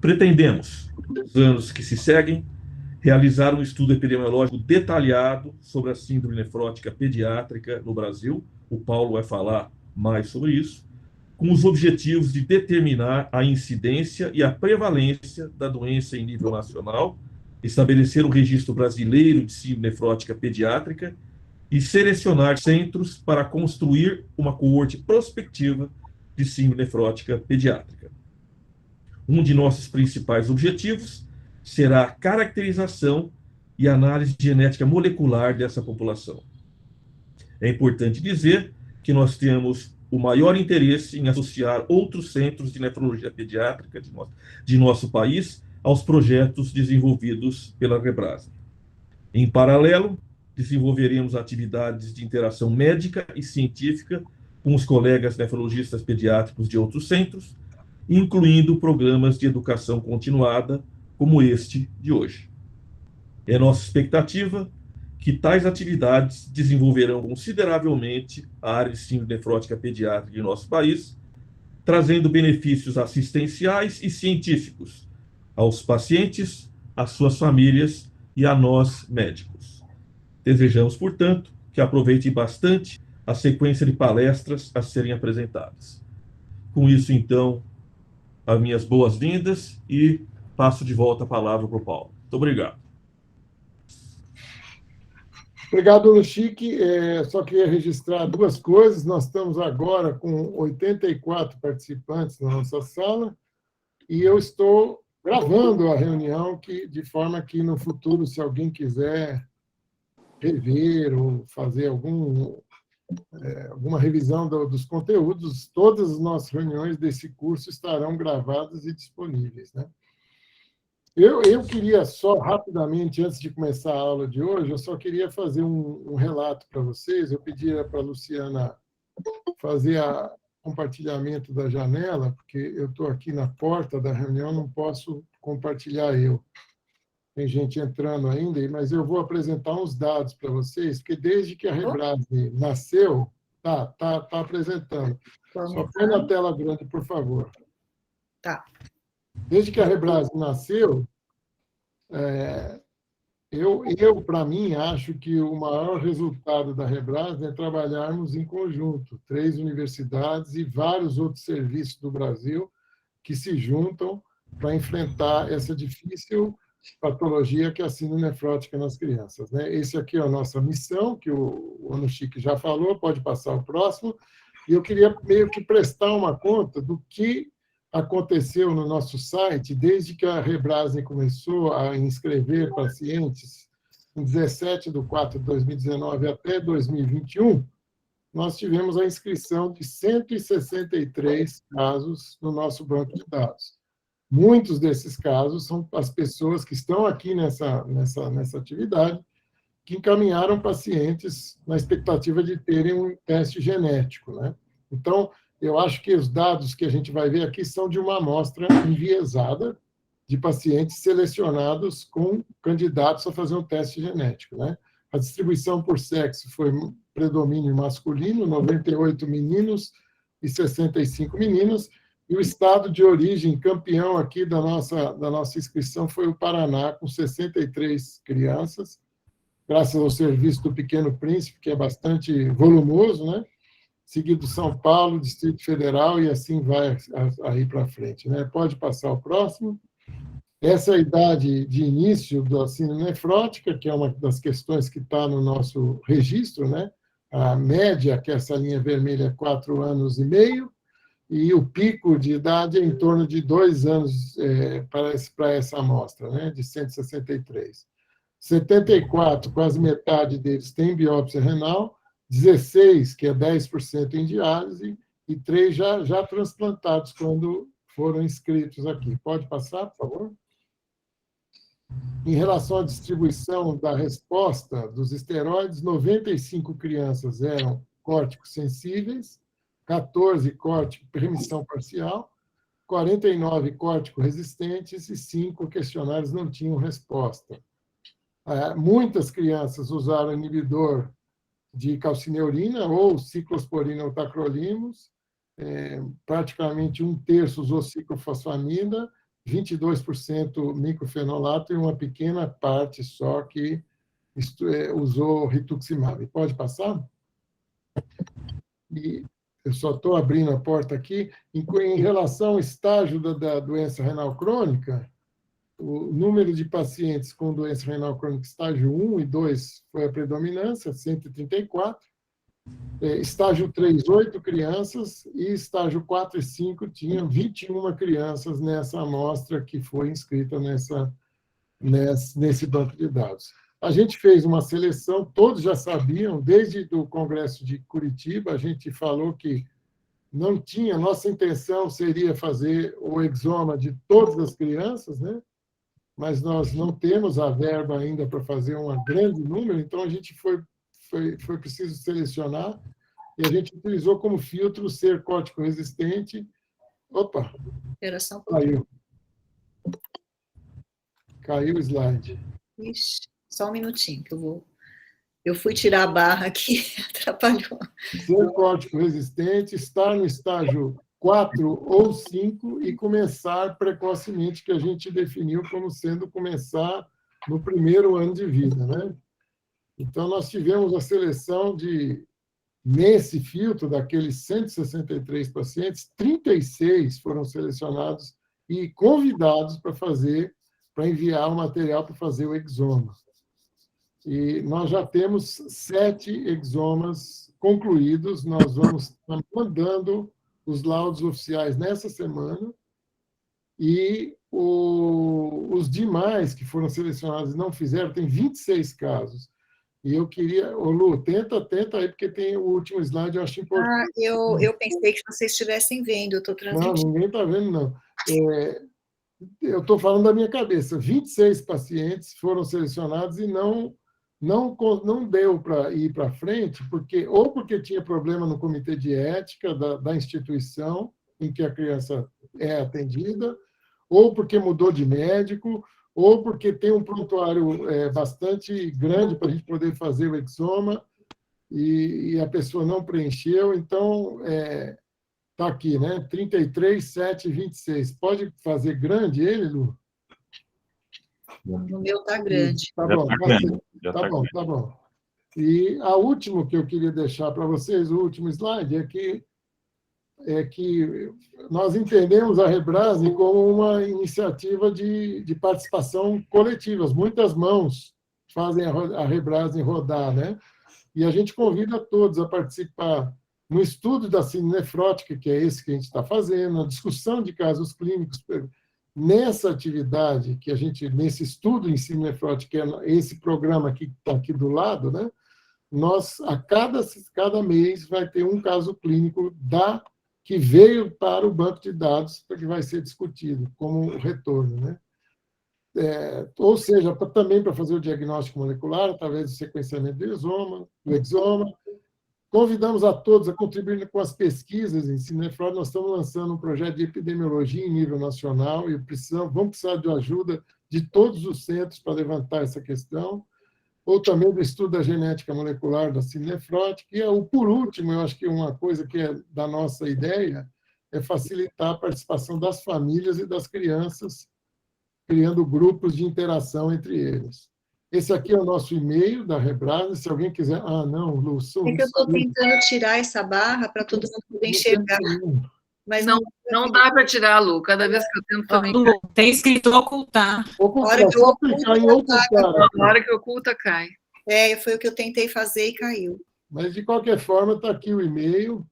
Pretendemos, nos anos que se seguem, realizar um estudo epidemiológico detalhado sobre a síndrome nefrótica pediátrica no Brasil. O Paulo vai falar mais sobre isso, com os objetivos de determinar a incidência e a prevalência da doença em nível nacional, estabelecer um registro brasileiro de síndrome nefrótica pediátrica e selecionar centros para construir uma coorte prospectiva de síndrome nefrótica pediátrica. Um de nossos principais objetivos será a caracterização e análise genética molecular dessa população. É importante dizer que nós temos o maior interesse em associar outros centros de nefrologia pediátrica de nosso país aos projetos desenvolvidos pela Rebrasa. Em paralelo, desenvolveremos atividades de interação médica e científica com os colegas nefrologistas pediátricos de outros centros, incluindo programas de educação continuada, como este de hoje. É nossa expectativa que tais atividades desenvolverão consideravelmente a área de síndrome nefrótica pediátrica em nosso país, trazendo benefícios assistenciais e científicos aos pacientes, às suas famílias e a nós, médicos. Desejamos, portanto, que aproveitem bastante a sequência de palestras a serem apresentadas. Com isso, então, as minhas boas-vindas e passo de volta a palavra para o Paulo. Muito obrigado. Obrigado, Luchique. Só queria registrar duas coisas. Nós estamos agora com 84 participantes na nossa sala e eu estou gravando a reunião de forma que, no futuro, se alguém quiser rever ou fazer alguma revisão dos conteúdos, todas as nossas reuniões desse curso estarão gravadas e disponíveis, né? Eu queria só, rapidamente, antes de começar a aula de hoje, eu só queria fazer um relato para vocês. Eu pedi para a Luciana fazer o compartilhamento da janela, porque eu estou aqui na porta da reunião, não posso compartilhar eu. Tem gente entrando ainda, mas eu vou apresentar uns dados para vocês, porque desde que a Rebrase nasceu, tá apresentando. Só põe na tela grande, por favor. Tá. Desde que a Rebrase nasceu, eu para mim, acho que o maior resultado da Rebrase é trabalharmos em conjunto, 3 universidades e vários outros serviços do Brasil que se juntam para enfrentar essa difícil patologia que é a síndrome nefrótica nas crianças, né? Esse aqui é a nossa missão, que o Onuchique já falou, pode passar o próximo, e eu queria meio que prestar uma conta do que aconteceu no nosso site desde que a Rebrase começou a inscrever pacientes em 17/4/2019 até 2021, nós tivemos a inscrição de 163 casos no nosso banco de dados. Muitos desses casos são as pessoas que estão aqui nessa atividade, que encaminharam pacientes na expectativa de terem um teste genético, né? Então, eu acho que os dados que a gente vai ver aqui são de uma amostra enviesada de pacientes selecionados com candidatos a fazer um teste genético, né? A distribuição por sexo foi predomínio masculino, 98 meninos e 65 meninas, e o estado de origem campeão aqui da nossa inscrição foi o Paraná, com 63 crianças, graças ao serviço do Pequeno Príncipe, que é bastante volumoso, né? Seguido São Paulo, Distrito Federal, e assim vai aí para frente, né? Pode passar o próximo. Essa é a idade de início da síndrome nefrótica, que é uma das questões que está no nosso registro, né? A média, que é essa linha vermelha, é 4 anos e meio, e o pico de idade é em torno de 2 anos para essa amostra, né? De 163. 74, quase metade deles tem biópsia renal, 16, que é 10% em diálise, e 3 já transplantados quando foram inscritos aqui. Pode passar, por favor? Em relação à distribuição da resposta dos esteroides, 95 crianças eram córticos sensíveis, 14 córtico remissão parcial, 49 córtico resistentes e 5 questionários não tinham resposta. Muitas crianças usaram inibidor de calcineurina ou ciclosporina ou tacrolimus, praticamente 1/3 usou ciclofosfamida, 22% microfenolato e uma pequena parte só que usou rituximab. Pode passar? E eu só estou abrindo a porta aqui. Em relação ao estágio da doença renal crônica, o número de pacientes com doença renal crônica estágio 1 e 2 foi a predominância, 134. Estágio 3, 8 crianças, e estágio 4 e 5 tinham 21 crianças nessa amostra que foi inscrita nesse banco de dados. A gente fez uma seleção, todos já sabiam, desde o Congresso de Curitiba, a gente falou que não tinha, nossa intenção seria fazer o exoma de todas as crianças, né? Mas nós não temos a verba ainda para fazer um grande número, então a gente foi preciso selecionar, e a gente utilizou como filtro ser córtico resistente. Opa, caiu. Caiu o slide. Ixi, só um minutinho que eu fui tirar a barra aqui, atrapalhou. Ser córtico resistente, estar no estágio 4 ou 5 e começar precocemente, que a gente definiu como sendo começar no primeiro ano de vida, né? Então, nós tivemos a seleção nesse filtro, daqueles 163 pacientes, 36 foram selecionados e convidados para enviar o material para fazer o exoma. E nós já temos 7 exomas concluídos, nós vamos estar mandando os laudos oficiais nessa semana, e os demais que foram selecionados e não fizeram, tem 26 casos. E eu queria... Lu, tenta aí, porque tem o último slide, eu acho importante. Eu pensei que vocês estivessem vendo, eu estou transmitindo. Não, ninguém está vendo, não. Eu estou falando da minha cabeça. 26 pacientes foram selecionados e não deu para ir para frente, porque tinha problema no comitê de ética da instituição em que a criança é atendida, ou porque mudou de médico, ou porque tem um prontuário bastante grande para a gente poder fazer o exoma, e a pessoa não preencheu. Então, está aqui, né? 33, 7, 26. Pode fazer grande ele, Lu? No meu está grande. Tá bom, tá bom. E a última que eu queria deixar para vocês, o último slide, é que nós entendemos a Rebrasne como uma iniciativa de participação coletiva. Muitas mãos fazem a Rebrasne rodar, né? E a gente convida todos a participar no estudo da síndrome nefrótica, que é esse que a gente está fazendo, na discussão de casos clínicos. Nessa atividade que nesse estudo em síndrome nefrótica, que é esse programa que está aqui do lado, né? Nós, a cada mês, vai ter um caso clínico que veio para o banco de dados, que vai ser discutido como retorno, né? Ou seja, também para fazer o diagnóstico molecular, através do sequenciamento do exoma. Convidamos a todos a contribuir com as pesquisas em síndrome nefrótica. Nós estamos lançando um projeto de epidemiologia em nível nacional e vamos precisar de ajuda de todos os centros para levantar essa questão, ou também do estudo da genética molecular da síndrome nefrótica. E, por último, eu acho que uma coisa que é da nossa ideia é facilitar a participação das famílias e das crianças, criando grupos de interação entre eles. Esse aqui é o nosso e-mail da Rebrasne, se alguém quiser... não, Lu... É que eu estou tentando tirar essa barra para todo mundo poder enxergar. Mas não dá para tirar, Lu. Cada vez que eu tento também... Tem escrito ocultar. Na hora que oculta, cai. Foi o que eu tentei fazer e caiu. Mas, de qualquer forma, está aqui o e-mail,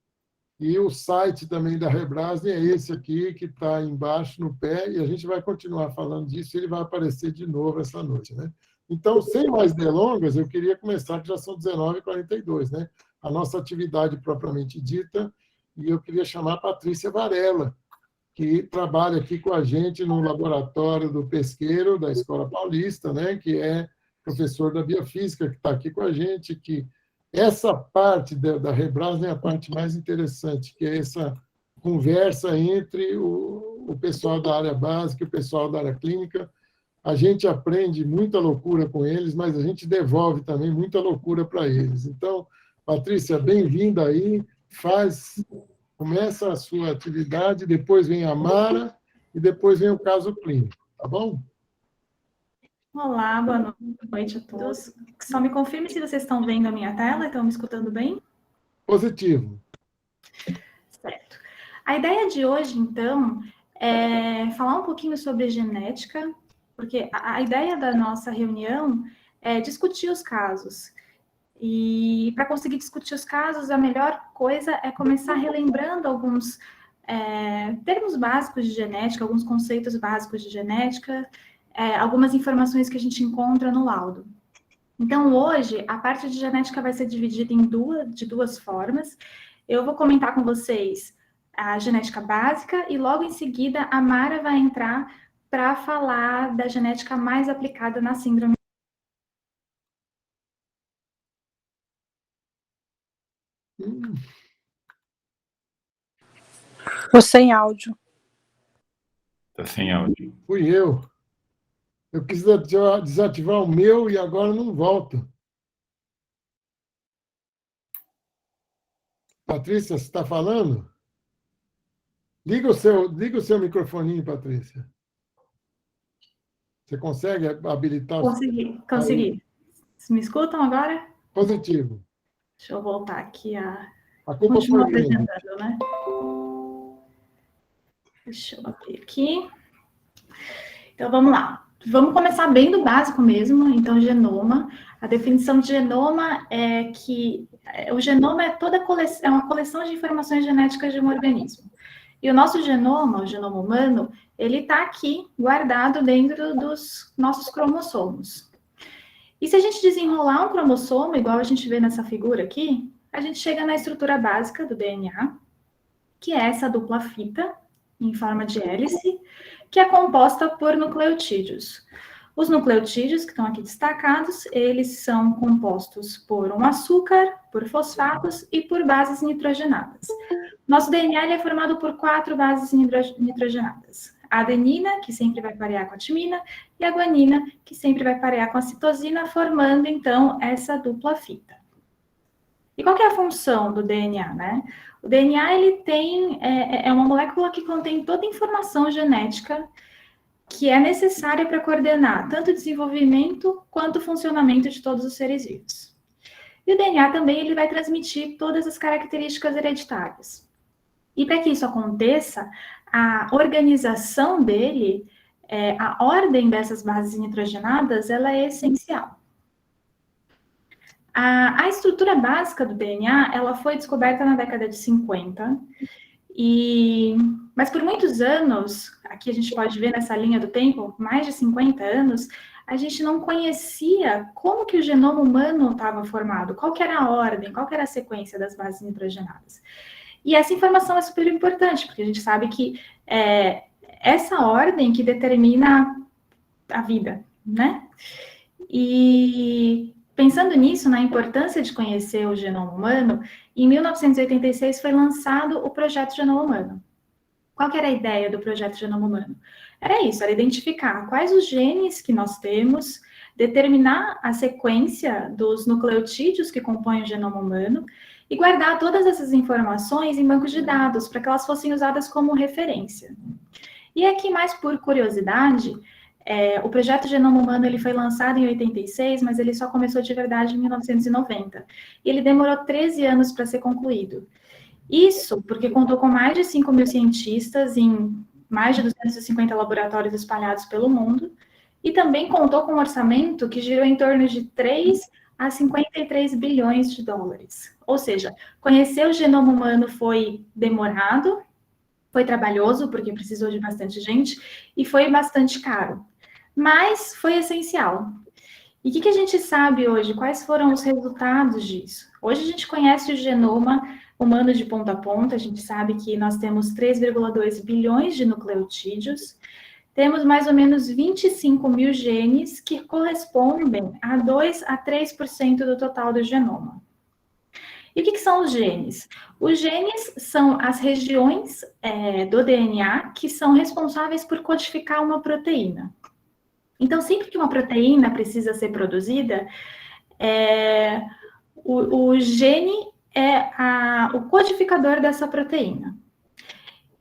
e o site também da Rebrasne é esse aqui, que está embaixo, no pé, e a gente vai continuar falando disso, e ele vai aparecer de novo essa noite, né? Então, sem mais delongas, eu queria começar, que já são 19h42, né? A nossa atividade propriamente dita, e eu queria chamar a Patrícia Varela, que trabalha aqui com a gente no laboratório do Pesqueiro, da Escola Paulista, né? Que é professor da Biofísica, que está aqui com a gente, que essa parte da Rebrasne é a parte mais interessante, que é essa conversa entre o pessoal da área básica e o pessoal da área clínica. A gente aprende muita loucura com eles, mas a gente devolve também muita loucura para eles. Então, Patrícia, bem-vinda aí, começa a sua atividade, depois vem a Mara, e depois vem o caso clínico, tá bom? Olá, boa noite a todos. Só me confirme se vocês estão vendo a minha tela, estão me escutando bem? Positivo. Certo. A ideia de hoje, então, é falar um pouquinho sobre genética, porque a ideia da nossa reunião é discutir os casos. E para conseguir discutir os casos, a melhor coisa é começar relembrando alguns termos básicos de genética, alguns conceitos básicos de genética, algumas informações que a gente encontra no laudo. Então, hoje, a parte de genética vai ser dividida de duas formas. Eu vou comentar com vocês a genética básica e, logo em seguida, a Mara vai entrar para falar da genética mais aplicada na síndrome. Tô sem áudio. Tá sem áudio. Fui eu. Eu quis desativar o meu e agora não volta. Patrícia, você está falando? Liga o seu microfoninho, Patrícia. Você consegue habilitar? Consegui. Vocês me escutam agora? Positivo. Deixa eu voltar aqui a culpa continua foi minha. apresentando, né? Deixa eu abrir aqui. Então, vamos lá. Vamos começar bem do básico mesmo. Então, genoma. A definição de genoma é que o genoma é uma coleção de informações genéticas de um organismo. E o nosso genoma, o genoma humano, ele está aqui guardado dentro dos nossos cromossomos. E se a gente desenrolar um cromossomo, igual a gente vê nessa figura aqui, a gente chega na estrutura básica do DNA, que é essa dupla fita, em forma de hélice, que é composta por nucleotídeos. Os nucleotídeos, que estão aqui destacados, eles são compostos por um açúcar, por fosfatos e por bases nitrogenadas. Nosso DNA ele é formado por 4 bases nitrogenadas. A adenina, que sempre vai parear com a timina, e a guanina, que sempre vai parear com a citosina, formando, então, essa dupla fita. E qual que é a função do DNA, né? O DNA, ele é uma molécula que contém toda a informação genética que é necessária para coordenar tanto o desenvolvimento quanto o funcionamento de todos os seres vivos. E o DNA também ele vai transmitir todas as características hereditárias. E para que isso aconteça, a organização dele, a ordem dessas bases nitrogenadas, ela é essencial. A estrutura básica do DNA, ela foi descoberta na década de 50, mas por muitos anos, aqui a gente pode ver nessa linha do tempo, mais de 50 anos, a gente não conhecia como que o genoma humano estava formado, qual que era a ordem, qual que era a sequência das bases nitrogenadas. E essa informação é super importante, porque a gente sabe que é essa ordem que determina a vida, né? E pensando nisso, na importância de conhecer o genoma humano, em 1986 foi lançado o Projeto Genoma Humano. Qual que era a ideia do Projeto Genoma Humano? Era isso, era identificar quais os genes que nós temos, determinar a sequência dos nucleotídeos que compõem o genoma humano e guardar todas essas informações em bancos de dados para que elas fossem usadas como referência. E aqui, mais por curiosidade, o Projeto Genoma Humano ele foi lançado em 86, mas ele só começou de verdade em 1990. E ele demorou 13 anos para ser concluído. Isso porque contou com mais de 5 mil cientistas em mais de 250 laboratórios espalhados pelo mundo, e também contou com um orçamento que girou em torno de 3 a 53 bilhões de dólares. Ou seja, conhecer o genoma humano foi demorado, foi trabalhoso, porque precisou de bastante gente, e foi bastante caro. Mas foi essencial. E o que a gente sabe hoje? Quais foram os resultados disso? Hoje a gente conhece o genoma humano de ponta a ponta, a gente sabe que nós temos 3,2 bilhões de nucleotídeos, temos mais ou menos 25 mil genes que correspondem a 2 a 3% do total do genoma. E o que são os genes? Os genes são as regiões do DNA que são responsáveis por codificar uma proteína. Então, sempre que uma proteína precisa ser produzida, o gene é o codificador dessa proteína.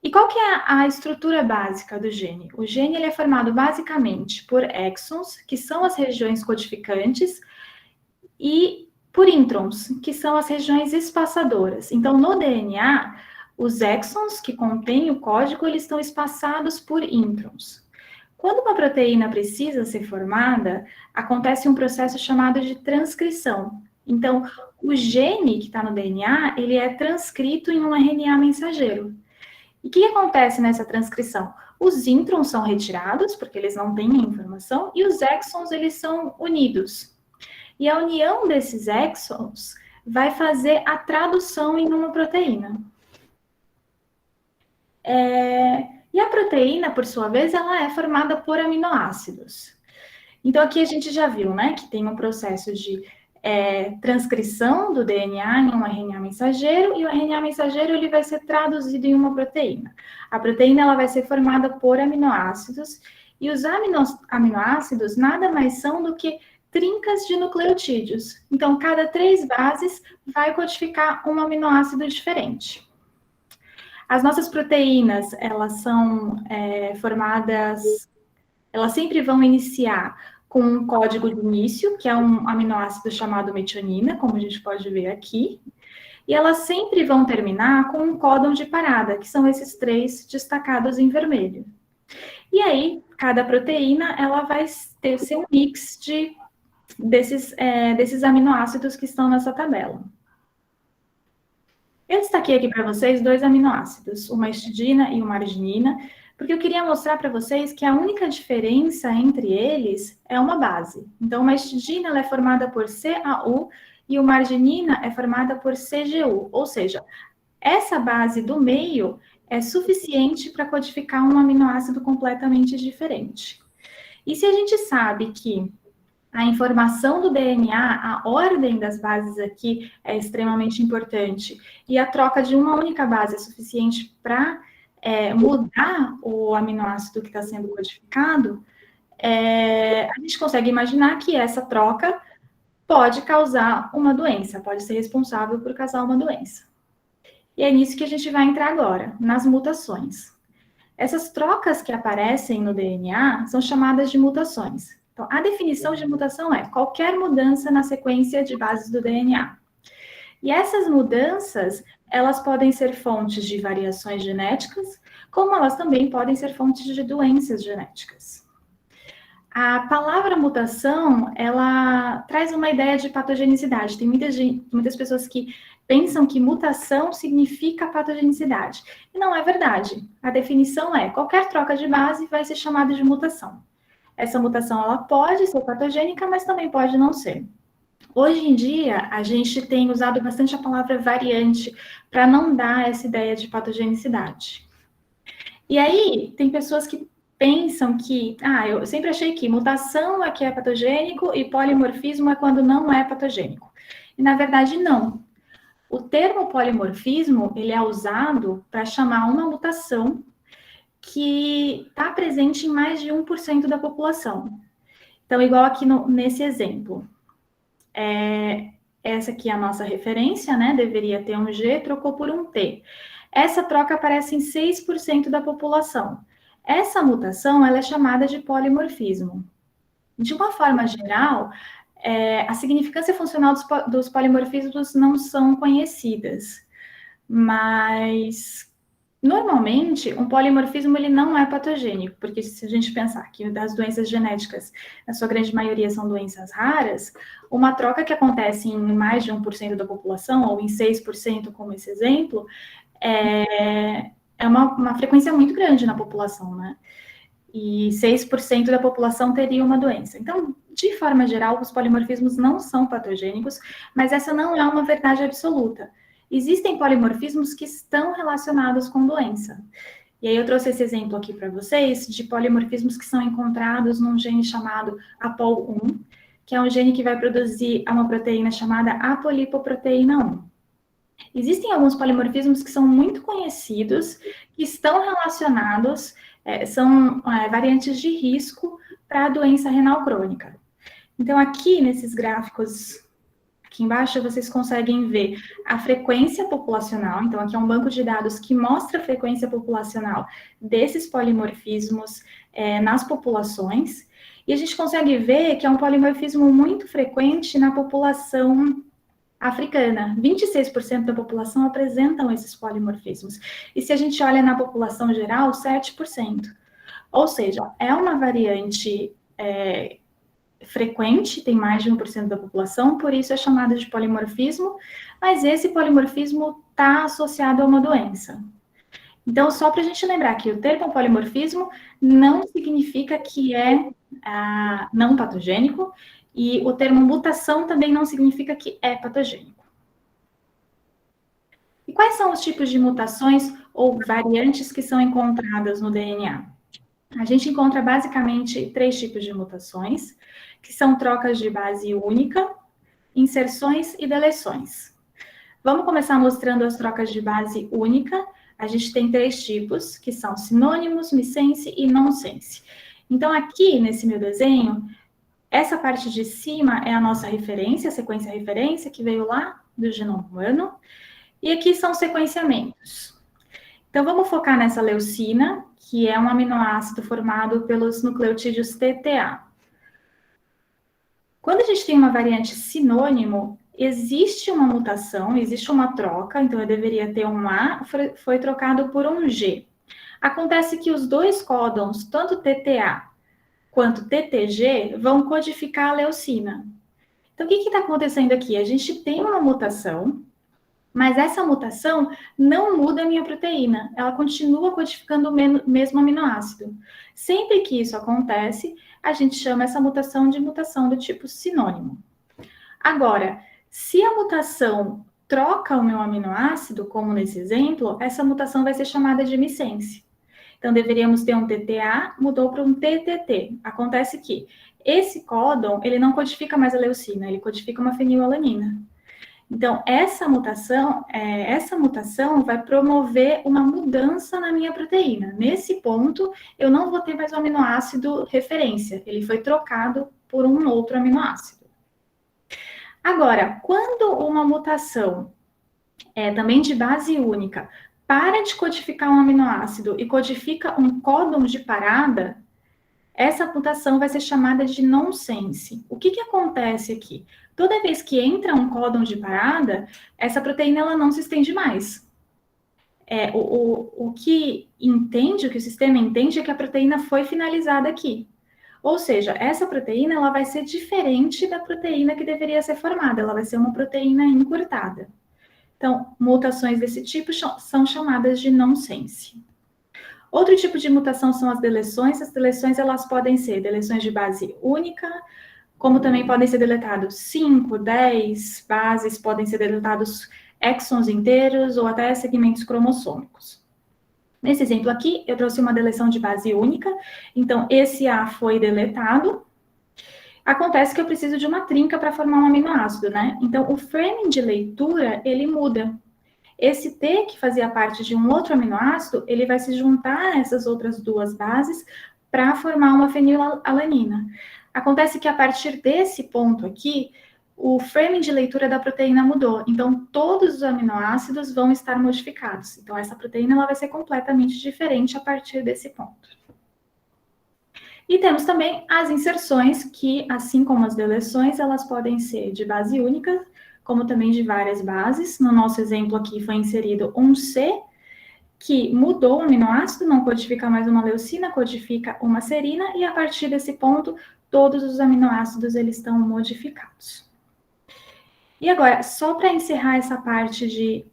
E qual que é a estrutura básica do gene? O gene ele é formado basicamente por exons, que são as regiões codificantes, e por introns, que são as regiões espaçadoras. Então, no DNA, os exons que contêm o código, eles estão espaçados por introns. Quando uma proteína precisa ser formada, acontece um processo chamado de transcrição. Então, o gene que está no DNA, ele é transcrito em um RNA mensageiro. E o que acontece nessa transcrição? Os introns são retirados, porque eles não têm a informação, e os exons, eles são unidos. E a união desses exons vai fazer a tradução em uma proteína. E a proteína, por sua vez, ela é formada por aminoácidos. Então, aqui a gente já viu, né, que tem um processo de transcrição do DNA em um RNA mensageiro, e o RNA mensageiro ele vai ser traduzido em uma proteína. A proteína ela vai ser formada por aminoácidos, e os aminoácidos nada mais são do que trincas de nucleotídeos. Então, cada 3 bases vai codificar um aminoácido diferente. As nossas proteínas, elas são formadas, elas sempre vão iniciar com um código de início, que é um aminoácido chamado metionina, como a gente pode ver aqui, e elas sempre vão terminar com um códon de parada, que são esses 3 destacados em vermelho. E aí, cada proteína, ela vai ter seu mix desses aminoácidos que estão nessa tabela. Eu destaquei aqui para vocês 2 aminoácidos, uma histidina e uma arginina, porque eu queria mostrar para vocês que a única diferença entre eles é uma base. Então, uma histidina ela é formada por CAU e uma arginina é formada por CGU, ou seja, essa base do meio é suficiente para codificar um aminoácido completamente diferente. E se a gente sabe que a informação do DNA, a ordem das bases aqui é extremamente importante, e a troca de uma única base é suficiente para mudar o aminoácido que está sendo codificado, a gente consegue imaginar que essa troca pode causar uma doença, pode ser responsável por causar uma doença. E é nisso que a gente vai entrar agora, nas mutações. Essas trocas que aparecem no DNA são chamadas de mutações. Então, a definição de mutação é qualquer mudança na sequência de bases do DNA. E essas mudanças, elas podem ser fontes de variações genéticas, como elas também podem ser fontes de doenças genéticas. A palavra mutação, ela traz uma ideia de patogenicidade. Tem muitas pessoas que pensam que mutação significa patogenicidade. E não é verdade. A definição é qualquer troca de base vai ser chamada de mutação. Essa mutação ela pode ser patogênica, mas também pode não ser. Hoje em dia, a gente tem usado bastante a palavra variante para não dar essa ideia de patogenicidade. E aí, tem pessoas que pensam que, eu sempre achei que mutação é que é patogênico e polimorfismo é quando não é patogênico. E, na verdade, não. O termo polimorfismo, ele é usado para chamar uma mutação que está presente em mais de 1% da população. Então, igual aqui nesse exemplo. Essa aqui é a nossa referência, né? Deveria ter um G, trocou por um T. Essa troca aparece em 6% da população. Essa mutação, ela é chamada de polimorfismo. De uma forma geral, a significância funcional dos polimorfismos não são conhecidas, mas normalmente um polimorfismo ele não é patogênico, porque se a gente pensar que das doenças genéticas, na sua grande maioria são doenças raras, uma troca que acontece em mais de 1% da população, ou em 6%, como esse exemplo, é uma frequência muito grande na população, né? E 6% da população teria uma doença. Então, de forma geral, os polimorfismos não são patogênicos, mas essa não é uma verdade absoluta. Existem polimorfismos que estão relacionados com doença. E aí eu trouxe esse exemplo aqui para vocês de polimorfismos que são encontrados num gene chamado APOL1, que é um gene que vai produzir uma proteína chamada apolipoproteína 1. Existem alguns polimorfismos que são muito conhecidos, que estão relacionados, são variantes de risco para a doença renal crônica. Então, aqui nesses gráficos Aqui embaixo vocês conseguem ver a frequência populacional. Então, aqui é um banco de dados que mostra a frequência populacional desses polimorfismos nas populações. E a gente consegue ver que é um polimorfismo muito frequente na população africana. 26% da população apresentam esses polimorfismos. E se a gente olha na população geral, 7%. Ou seja, é uma variante frequente, tem mais de 1% da população, por isso é chamado de polimorfismo, mas esse polimorfismo está associado a uma doença. Então, só para a gente lembrar que o termo polimorfismo não significa que é não patogênico, e o termo mutação também não significa que é patogênico. E quais são os tipos de mutações ou variantes que são encontradas no DNA? A gente encontra basicamente 3 tipos de mutações, que são trocas de base única, inserções e deleções. Vamos começar mostrando as trocas de base única. A gente tem 3 tipos, que são sinônimos, missense e nonsense. Então, aqui nesse meu desenho, essa parte de cima é a nossa referência, a sequência referência, que veio lá do genoma humano. E aqui são sequenciamentos. Então, vamos focar nessa leucina, que é um aminoácido formado pelos nucleotídeos TTA. Quando a gente tem uma variante sinônimo, existe uma mutação, existe uma troca, então eu deveria ter um A, foi trocado por um G. Acontece que os 2 códons, tanto TTA quanto TTG, vão codificar a leucina. Então, o que está acontecendo aqui? A gente tem uma mutação, mas essa mutação não muda a minha proteína, ela continua codificando o mesmo aminoácido. Sempre que isso acontece, a gente chama essa mutação de mutação do tipo sinônimo. Agora, se a mutação troca o meu aminoácido, como nesse exemplo, essa mutação vai ser chamada de missense. Então, deveríamos ter um TTA, mudou para um TTT. Acontece que esse códon, ele não codifica mais a leucina, ele codifica uma fenilalanina. Então, essa mutação vai promover uma mudança na minha proteína. Nesse ponto, eu não vou ter mais o aminoácido referência, ele foi trocado por um outro aminoácido. Agora, quando uma mutação também de base única para de codificar um aminoácido e codifica um códon de parada, essa mutação vai ser chamada de nonsense. O que acontece aqui? Toda vez que entra um códon de parada, essa proteína ela não se estende mais. O que o sistema entende é que a proteína foi finalizada aqui. Ou seja, essa proteína ela vai ser diferente da proteína que deveria ser formada, ela vai ser uma proteína encurtada. Então, mutações desse tipo são chamadas de nonsense. Outro tipo de mutação são as deleções. As deleções elas podem ser deleções de base única, como também podem ser deletados 5, 10 bases, podem ser deletados exons inteiros ou até segmentos cromossômicos. Nesse exemplo aqui, eu trouxe uma deleção de base única, então esse A foi deletado. Acontece que eu preciso de uma trinca para formar um aminoácido, né? Então, o framing de leitura, ele muda. Esse T, que fazia parte de um outro aminoácido, ele vai se juntar a essas outras 2 bases para formar uma fenilalanina. Acontece que a partir desse ponto aqui, o framing de leitura da proteína mudou. Então, todos os aminoácidos vão estar modificados. Então, essa proteína ela vai ser completamente diferente a partir desse ponto. E temos também as inserções, que, assim como as deleções, elas podem ser de base única, como também de várias bases. No nosso exemplo aqui foi inserido um C, que mudou o aminoácido, não codifica mais uma leucina, codifica uma serina, e a partir desse ponto, todos os aminoácidos eles estão modificados. E agora, só para encerrar essa parte de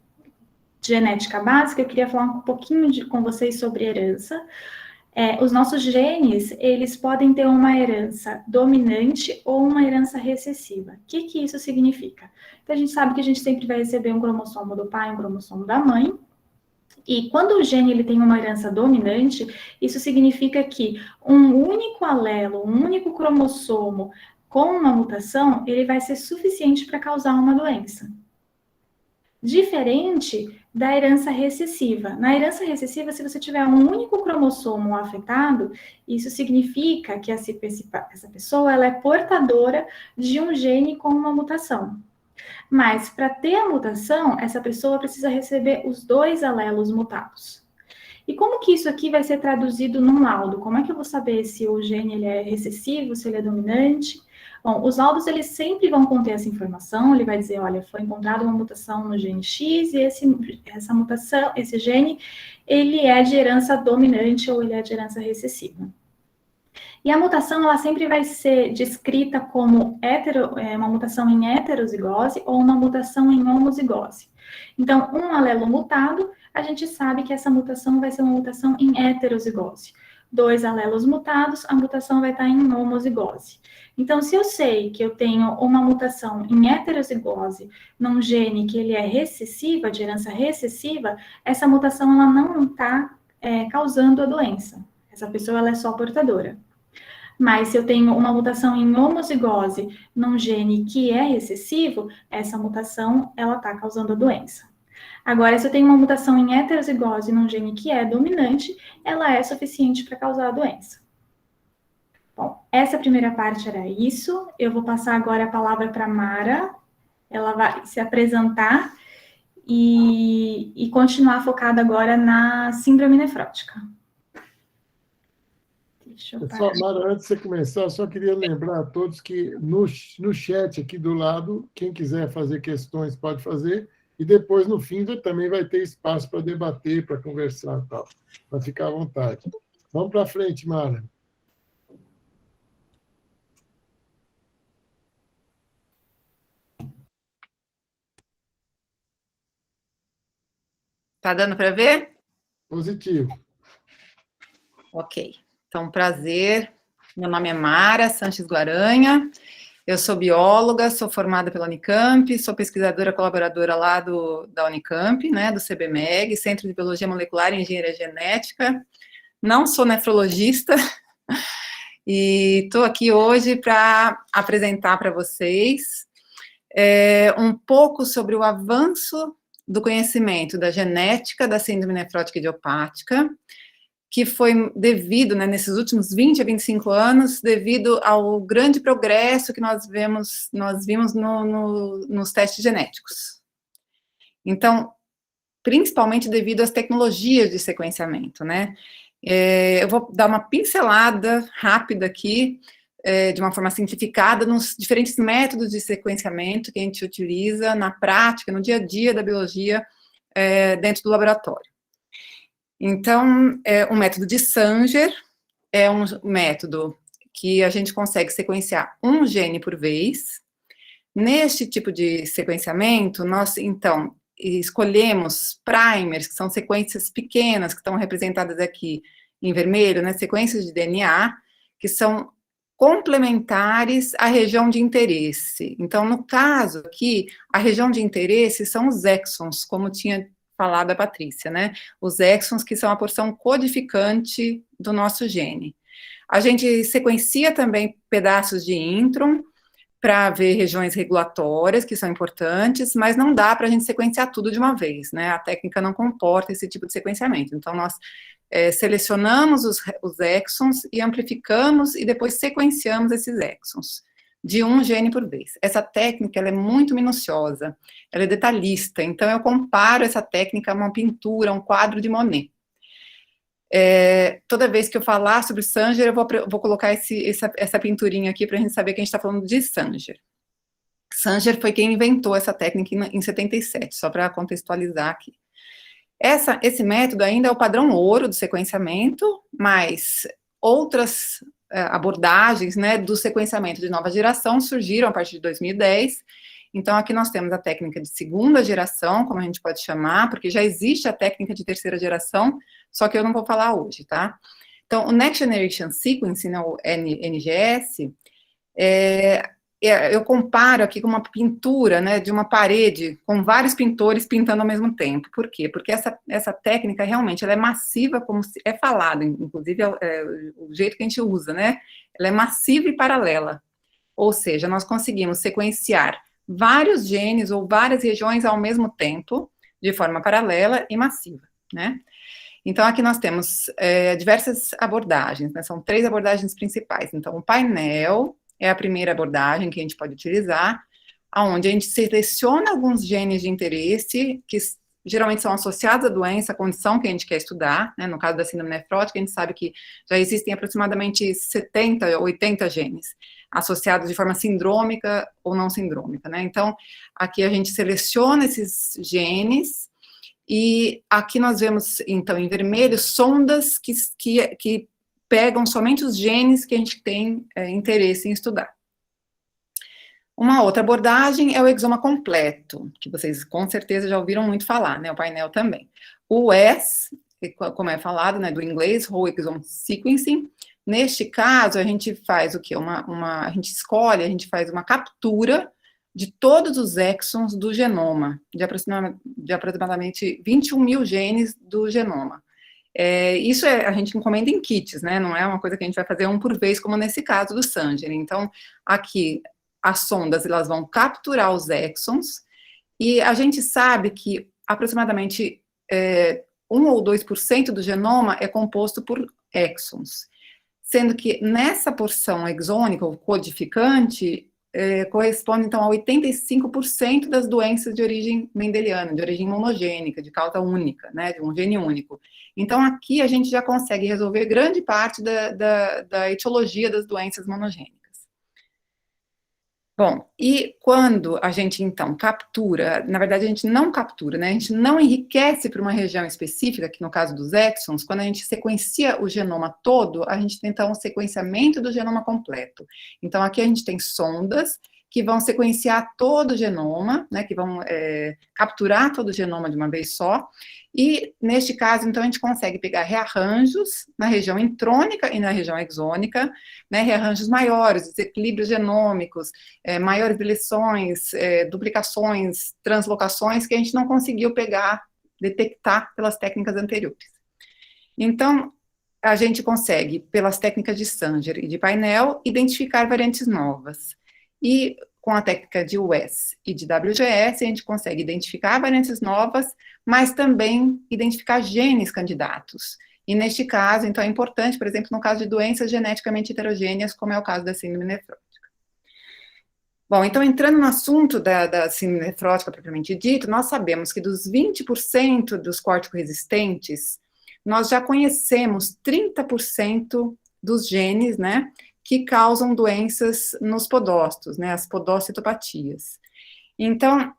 genética básica, eu queria falar um pouquinho com vocês sobre herança. Os nossos genes, eles podem ter uma herança dominante ou uma herança recessiva. O que isso significa? Então, a gente sabe que a gente sempre vai receber um cromossomo do pai e um cromossomo da mãe. E quando o gene ele tem uma herança dominante, isso significa que um único alelo, um único cromossomo com uma mutação, ele vai ser suficiente para causar uma doença. Diferente da herança recessiva. Na herança recessiva, se você tiver um único cromossomo afetado, isso significa que essa pessoa ela é portadora de um gene com uma mutação. Mas, para ter a mutação, essa pessoa precisa receber os 2 alelos mutados. E como que isso aqui vai ser traduzido num laudo? Como é que eu vou saber se o gene ele é recessivo, se ele é dominante? Bom, os laudos eles sempre vão conter essa informação, ele vai dizer, olha, foi encontrada uma mutação no gene X e essa mutação, esse gene, ele é de herança dominante ou ele é de herança recessiva. E a mutação, ela sempre vai ser descrita como uma mutação em heterozigose ou uma mutação em homozigose. Então, um alelo mutado, a gente sabe que essa mutação vai ser uma mutação em heterozigose. 2 alelos mutados, a mutação vai estar em homozigose. Então, se eu sei que eu tenho uma mutação em heterozigose num gene que ele é recessiva, de herança recessiva, essa mutação ela não está causando a doença. Essa pessoa ela é só portadora. Mas se eu tenho uma mutação em homozigose num gene que é recessivo, essa mutação ela está causando a doença. Agora, se eu tenho uma mutação em heterozigose num gene que é dominante, ela é suficiente para causar a doença. Bom, essa primeira parte era isso. Eu vou passar agora a palavra para a Mara. Ela vai se apresentar e continuar focada agora na síndrome nefrótica. Pessoal, Mara, antes de você começar, eu só queria lembrar a todos que no chat aqui do lado, quem quiser fazer questões pode fazer, e depois, no fim, também vai ter espaço para debater, para conversar e tal, para ficar à vontade. Vamos para frente, Mara. Tá dando para ver? Positivo. Ok. Então, prazer. Meu nome é Mara Sanches Guaranha. Eu sou bióloga, sou formada pela Unicamp, sou pesquisadora colaboradora lá da Unicamp, né, do CBMEG, Centro de Biologia Molecular e Engenharia Genética. Não sou nefrologista e estou aqui hoje para apresentar para vocês um pouco sobre o avanço do conhecimento da genética da síndrome nefrótica idiopática, que foi devido, né, nesses últimos 20 a 25 anos, devido ao grande progresso que nós vimos nos testes genéticos. Então, principalmente devido às tecnologias de sequenciamento, né? Eu vou dar uma pincelada rápida aqui, de uma forma simplificada, nos diferentes métodos de sequenciamento que a gente utiliza na prática, no dia a dia da biologia, dentro do laboratório. Então, o método de Sanger é um método que a gente consegue sequenciar um gene por vez. Neste tipo de sequenciamento, nós, então, escolhemos primers, que são sequências pequenas, que estão representadas aqui em vermelho, né, sequências de DNA, que são complementares à região de interesse. Então, no caso aqui, a região de interesse são os exons, como tinha falado a Patrícia, né? Os exons, que são a porção codificante do nosso gene. A gente sequencia também pedaços de intron para ver regiões regulatórias, que são importantes, mas não dá para a gente sequenciar tudo de uma vez, né? A técnica não comporta esse tipo de sequenciamento. Então, nós selecionamos os exons e amplificamos e depois sequenciamos esses exons, de um gene por vez. Essa técnica, ela é muito minuciosa, ela é detalhista, então eu comparo essa técnica a uma pintura, a um quadro de Monet. Toda vez que eu falar sobre Sanger, eu vou colocar essa pinturinha aqui para a gente saber que a gente está falando de Sanger. Sanger foi quem inventou essa técnica em 77, só para contextualizar aqui. Esse método ainda é o padrão ouro do sequenciamento, mas outras abordagens, né, do sequenciamento de nova geração surgiram a partir de 2010. Então, aqui nós temos a técnica de segunda geração, como a gente pode chamar, porque já existe a técnica de terceira geração, só que eu não vou falar hoje, tá? Então, o Next Generation Sequencing, né, o NGS, eu comparo aqui com uma pintura, né, de uma parede, com vários pintores pintando ao mesmo tempo. Por quê? Porque essa técnica, realmente, ela é massiva, como é falado, inclusive o jeito que a gente usa, né? Ela é massiva e paralela. Ou seja, nós conseguimos sequenciar vários genes ou várias regiões ao mesmo tempo, de forma paralela e massiva, né? Então, aqui nós temos diversas abordagens, né? São 3 abordagens principais. Então, o painel é a primeira abordagem que a gente pode utilizar. onde a gente seleciona alguns genes de interesse, que geralmente são associados à doença, à condição que a gente quer estudar, né? No caso da síndrome nefrótica, a gente sabe que já existem aproximadamente 70, 80 genes associados de forma sindrômica ou não sindrômica, né? Então, aqui a gente seleciona esses genes, e aqui nós vemos, então, em vermelho, sondas que pegam somente os genes que a gente tem interesse em estudar. Uma outra abordagem é o exoma completo, que vocês com certeza já ouviram muito falar, né, o painel também. O WES, como é falado, né, do inglês, Whole Exome Sequencing. Neste caso, a gente faz o quê? A gente escolhe, a gente faz uma captura de todos os exons do genoma, de aproximadamente 21 mil genes do genoma. Isso a gente encomenda em kits, né, não é uma coisa que a gente vai fazer um por vez, como nesse caso do Sanger. Então, aqui, as sondas, elas vão capturar os exons, e a gente sabe que aproximadamente 1 ou 2% do genoma é composto por exons, sendo que nessa porção exônica, ou codificante, corresponde, então, a 85% das doenças de origem mendeliana, de origem monogênica, de causa única, né, de um gene único. Então, aqui a gente já consegue resolver grande parte da etiologia das doenças monogênicas. Bom, e quando a gente, então, captura, na verdade a gente não captura, né, a gente não enriquece para uma região específica, que no caso dos exons, quando a gente sequencia o genoma todo, a gente tem, então, um sequenciamento do genoma completo. Então, aqui a gente tem sondas que vão sequenciar todo o genoma, né, que vão capturar todo o genoma de uma vez só, e, neste caso, então, a gente consegue pegar rearranjos na região intrônica e na região exônica, né, rearranjos maiores, desequilíbrios genômicos, maiores deleções, duplicações, translocações, que a gente não conseguiu detectar pelas técnicas anteriores. Então, a gente consegue, pelas técnicas de Sanger e de painel, identificar variantes novas. E com a técnica de WES e de WGS, a gente consegue identificar variantes novas, mas também identificar genes candidatos. E neste caso, então, é importante, por exemplo, no caso de doenças geneticamente heterogêneas, como é o caso da síndrome nefrótica. Bom, então, entrando no assunto da síndrome nefrótica propriamente dito, nós sabemos que dos 20% dos córtico-resistentes, nós já conhecemos 30% dos genes, né, que causam doenças nos podócitos, né, as podocitopatias. Então,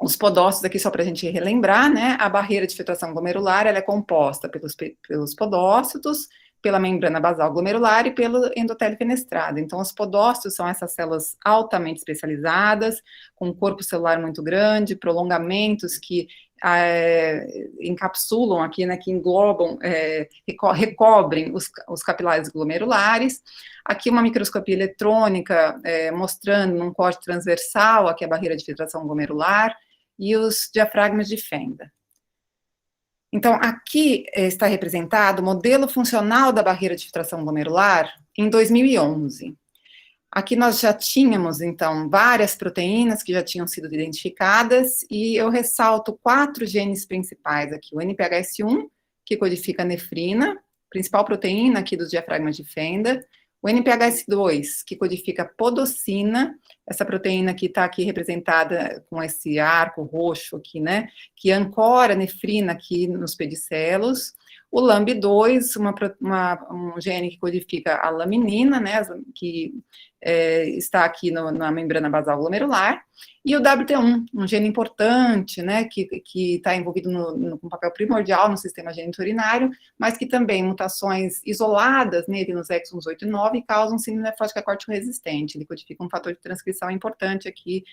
os podócitos aqui, só para a gente relembrar, né, a barreira de filtração glomerular, ela é composta pelos podócitos, pela membrana basal glomerular e pelo endotélio fenestrado. Então, os podócitos são essas células altamente especializadas, com um corpo celular muito grande, prolongamentos que encapsulam aqui, né, que englobam, recobrem os capilares glomerulares. Aqui uma microscopia eletrônica mostrando num corte transversal aqui a barreira de filtração glomerular e os diafragmas de fenda. Então, aqui está representado o modelo funcional da barreira de filtração glomerular em 2011. Aqui nós já tínhamos, então, várias proteínas que já tinham sido identificadas, e eu ressalto 4 genes principais aqui. O NPHS1, que codifica a nefrina, principal proteína aqui dos diafragmas de fenda. O NPHS2, que codifica a podocina, essa proteína que está aqui representada com esse arco roxo aqui, né, que ancora a nefrina aqui nos pedicelos. O LAMB2, um gene que codifica a laminina, né, que está aqui na membrana basal glomerular. E o WT1, um gene importante, né, que está envolvido com um papel primordial no sistema geniturinário, mas que também mutações isoladas nele nos exons 8 e 9 causam síndrome nefrótica córtico-resistente. Ele codifica um fator de transcrição importante aqui,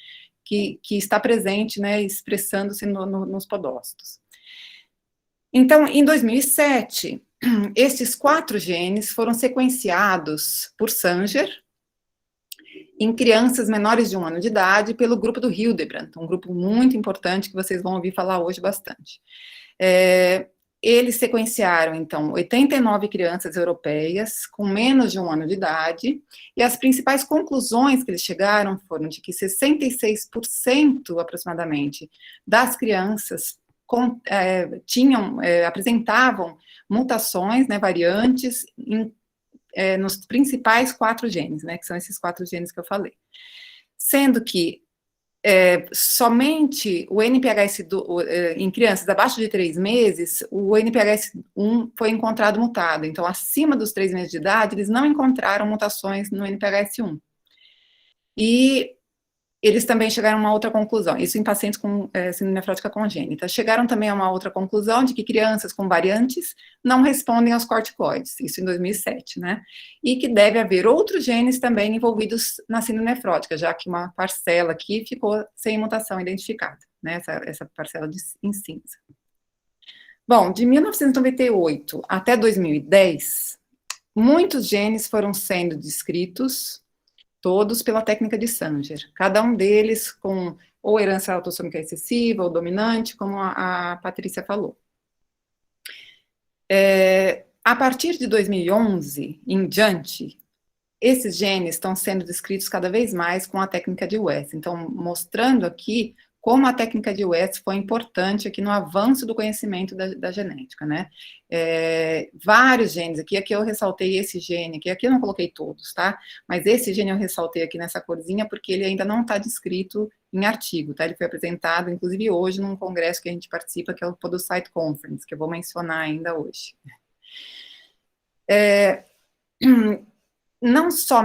que está presente, né, expressando-se nos podócitos. Então, em 2007, esses 4 genes foram sequenciados por Sanger em crianças menores de 1 ano de idade pelo grupo do Hildebrandt, um grupo muito importante que vocês vão ouvir falar hoje bastante. Eles sequenciaram, então, 89 crianças europeias com menos de 1 ano de idade, e as principais conclusões que eles chegaram foram de que 66% aproximadamente das crianças apresentavam mutações, né, variantes nos principais 4 genes, né, que são esses 4 genes que eu falei. Sendo que somente o NPHS2, em crianças abaixo de 3 meses, o NPHS1 foi encontrado mutado. Então, acima dos 3 meses de idade, eles não encontraram mutações no NPHS1. E eles também chegaram a uma outra conclusão, isso em pacientes com síndrome nefrótica congênita. Chegaram também a uma outra conclusão de que crianças com variantes não respondem aos corticoides, isso em 2007, né? E que deve haver outros genes também envolvidos na síndrome nefrótica, já que uma parcela aqui ficou sem mutação identificada, né? Essa parcela em cinza. Bom, de 1998 até 2010, muitos genes foram sendo descritos, todos pela técnica de Sanger, cada um deles com ou herança autossômica excessiva, ou dominante, como a Patrícia falou. A partir de 2011 em diante, esses genes estão sendo descritos cada vez mais com a técnica de West, então mostrando aqui como a técnica de West foi importante aqui no avanço do conhecimento da genética, né? Vários genes, aqui eu ressaltei esse gene, aqui eu não coloquei todos, tá? Mas esse gene eu ressaltei aqui nessa corzinha, porque ele ainda não está descrito em artigo, tá? Ele foi apresentado, inclusive, hoje, num congresso que a gente participa, que é o Podocyte Conference, que eu vou mencionar ainda hoje. Não só,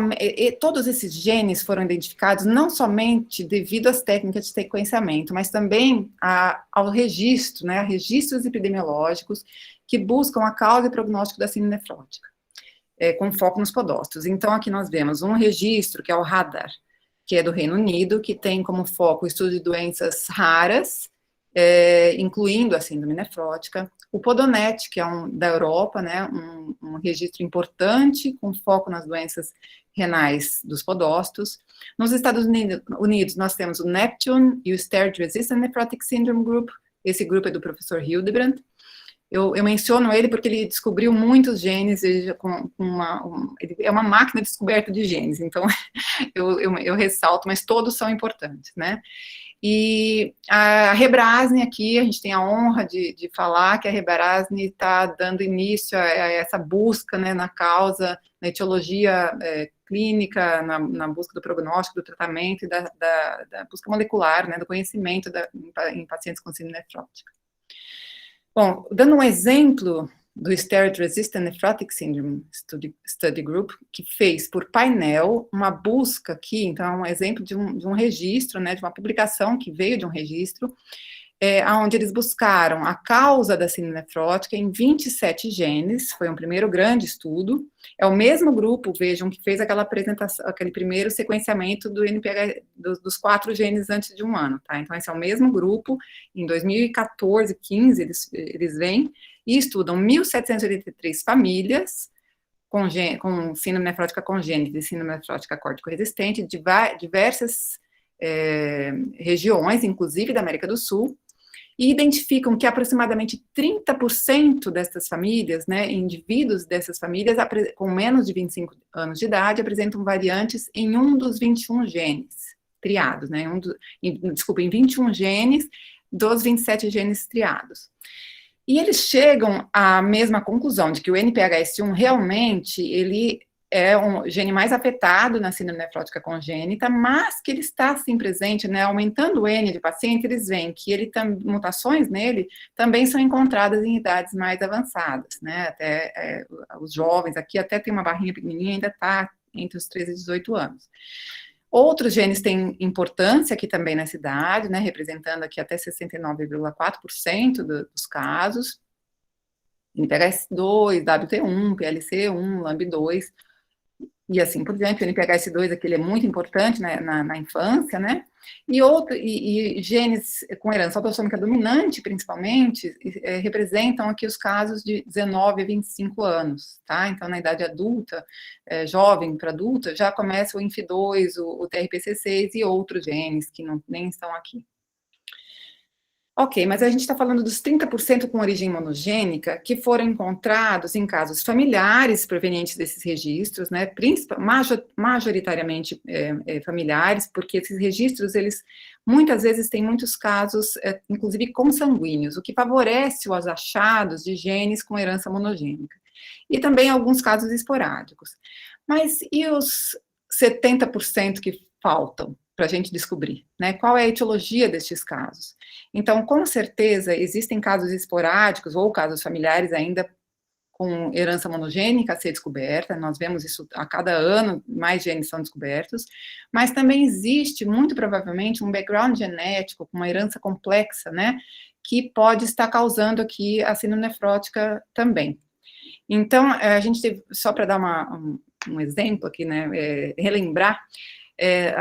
todos esses genes foram identificados não somente devido às técnicas de sequenciamento, mas também ao registro, né, a registros epidemiológicos que buscam a causa e prognóstico da síndrome nefrótica, com foco nos podócitos. Então, aqui nós vemos um registro, que é o RADAR, que é do Reino Unido, que tem como foco o estudo de doenças raras, incluindo a síndrome nefrótica. O Podonet, que é da Europa, né, um registro importante, com foco nas doenças renais dos podócitos. Nos Estados Unidos, nós temos o Neptune e o Steroid Resistant Nephrotic Syndrome Group. Esse grupo é do professor Hildebrandt. Eu menciono ele porque ele descobriu muitos genes, ele é uma máquina de descoberta de genes, então eu ressalto, mas todos são importantes, né? E a Rebrasne aqui, a gente tem a honra de falar que a Rebrasne está dando início a essa busca, né, na causa, na etiologia clínica, na busca do prognóstico, do tratamento e da busca molecular, né, do conhecimento em pacientes com síndrome nefrótica. Bom, dando um exemplo do Steroid Resistant Nephrotic Syndrome Study Group, que fez por painel uma busca aqui, então é um exemplo de um registro, né, de uma publicação que veio de um registro, onde eles buscaram a causa da síndrome nefrótica em 27 genes, foi um primeiro grande estudo, é o mesmo grupo, vejam, que fez aquela apresentação, aquele primeiro sequenciamento do NPH, dos 4 genes antes de um ano, tá? Então esse é o mesmo grupo, em 2014, 15, eles vêm e estudam 1.783 famílias com síndrome nefrótica congênita e síndrome nefrótica córtico-resistente, de diversas regiões, inclusive da América do Sul, e identificam que aproximadamente 30% dessas famílias, né, indivíduos dessas famílias com menos de 25 anos de idade, apresentam variantes em um dos 21 genes triados, né, em 21 genes dos 27 genes triados. E eles chegam à mesma conclusão, de que o NPHS1 realmente, ele é um gene mais afetado na síndrome nefrótica congênita, mas que ele está, assim, presente, né, aumentando o N de paciente, eles veem que mutações nele também são encontradas em idades mais avançadas, né, até os jovens aqui, até tem uma barrinha pequenininha, ainda está entre os 13 e 18 anos. Outros genes têm importância aqui também nessa idade, né, representando aqui até 69,4% dos casos, NPHS2, WT1, PLC1, LAMB2, e assim por diante. O NPHS2 aqui ele é muito importante, né, na infância, né, e genes com herança autossômica dominante, principalmente, representam aqui os casos de 19 a 25 anos, tá? Então, na idade adulta, jovem para adulta, já começa o INF2, o TRPC6 e outros genes que nem estão aqui. Ok, mas a gente está falando dos 30% com origem monogênica que foram encontrados em casos familiares provenientes desses registros, né, majoritariamente familiares, porque esses registros, eles muitas vezes têm muitos casos, inclusive consanguíneos, o que favorece os achados de genes com herança monogênica. E também alguns casos esporádicos. Mas e os 70% que faltam para a gente descobrir, né? Qual é a etiologia destes casos? Então, com certeza, existem casos esporádicos ou casos familiares ainda com herança monogênica a ser descoberta, nós vemos isso a cada ano, mais genes são descobertos, mas também existe, muito provavelmente, um background genético, com uma herança complexa, né, que pode estar causando aqui a síndrome nefrótica também. Então, a gente teve, só para dar um exemplo aqui, né, relembrar,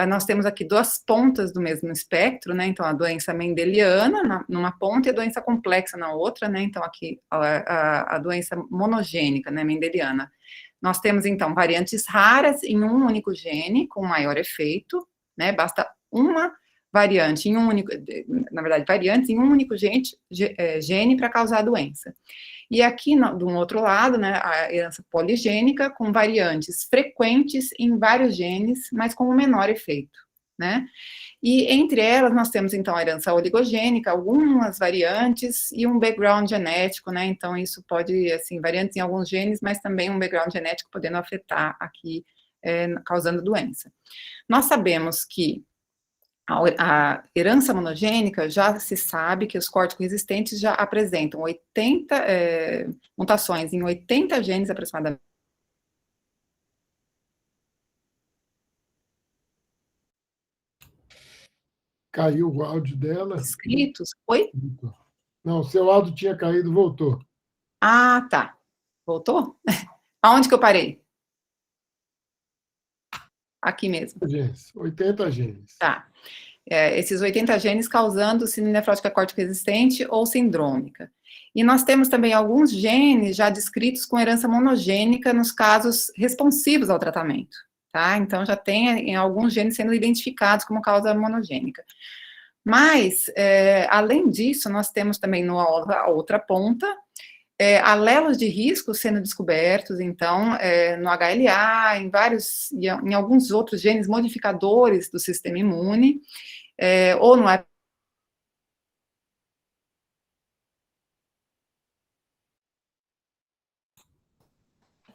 nós temos aqui duas pontas do mesmo espectro, né, então a doença mendeliana numa ponta e a doença complexa na outra, né, então aqui a doença monogênica, né, mendeliana. Nós temos, então, variantes raras em um único gene, com maior efeito, né, basta uma variante em um único, na verdade, variantes em um único gene para causar a doença. E aqui, do outro lado, né, a herança poligênica, com variantes frequentes em vários genes, mas com um menor efeito, né? E entre elas, nós temos, então, a herança oligogênica, algumas variantes e um background genético, né? Então, isso pode, assim, variantes em alguns genes, mas também um background genético podendo afetar aqui, causando doença. Nós sabemos que a herança monogênica, já se sabe que os córtico-resistentes já apresentam 80 mutações em 80 genes aproximadamente. Caiu o áudio dela. Escritos. Oi? Não, seu áudio tinha caído, voltou. Ah, tá. Voltou? Aonde que eu parei? Aqui mesmo. 80 genes. Tá. Esses 80 genes causando síndrome nefrótica córtico-resistente ou sindrômica. E nós temos também alguns genes já descritos com herança monogênica nos casos responsivos ao tratamento, tá? Então, já tem alguns genes sendo identificados como causa monogênica. Mas, além disso, nós temos também na outra ponta, alelos de risco sendo descobertos, então, no HLA, em alguns outros genes modificadores do sistema imune, ou no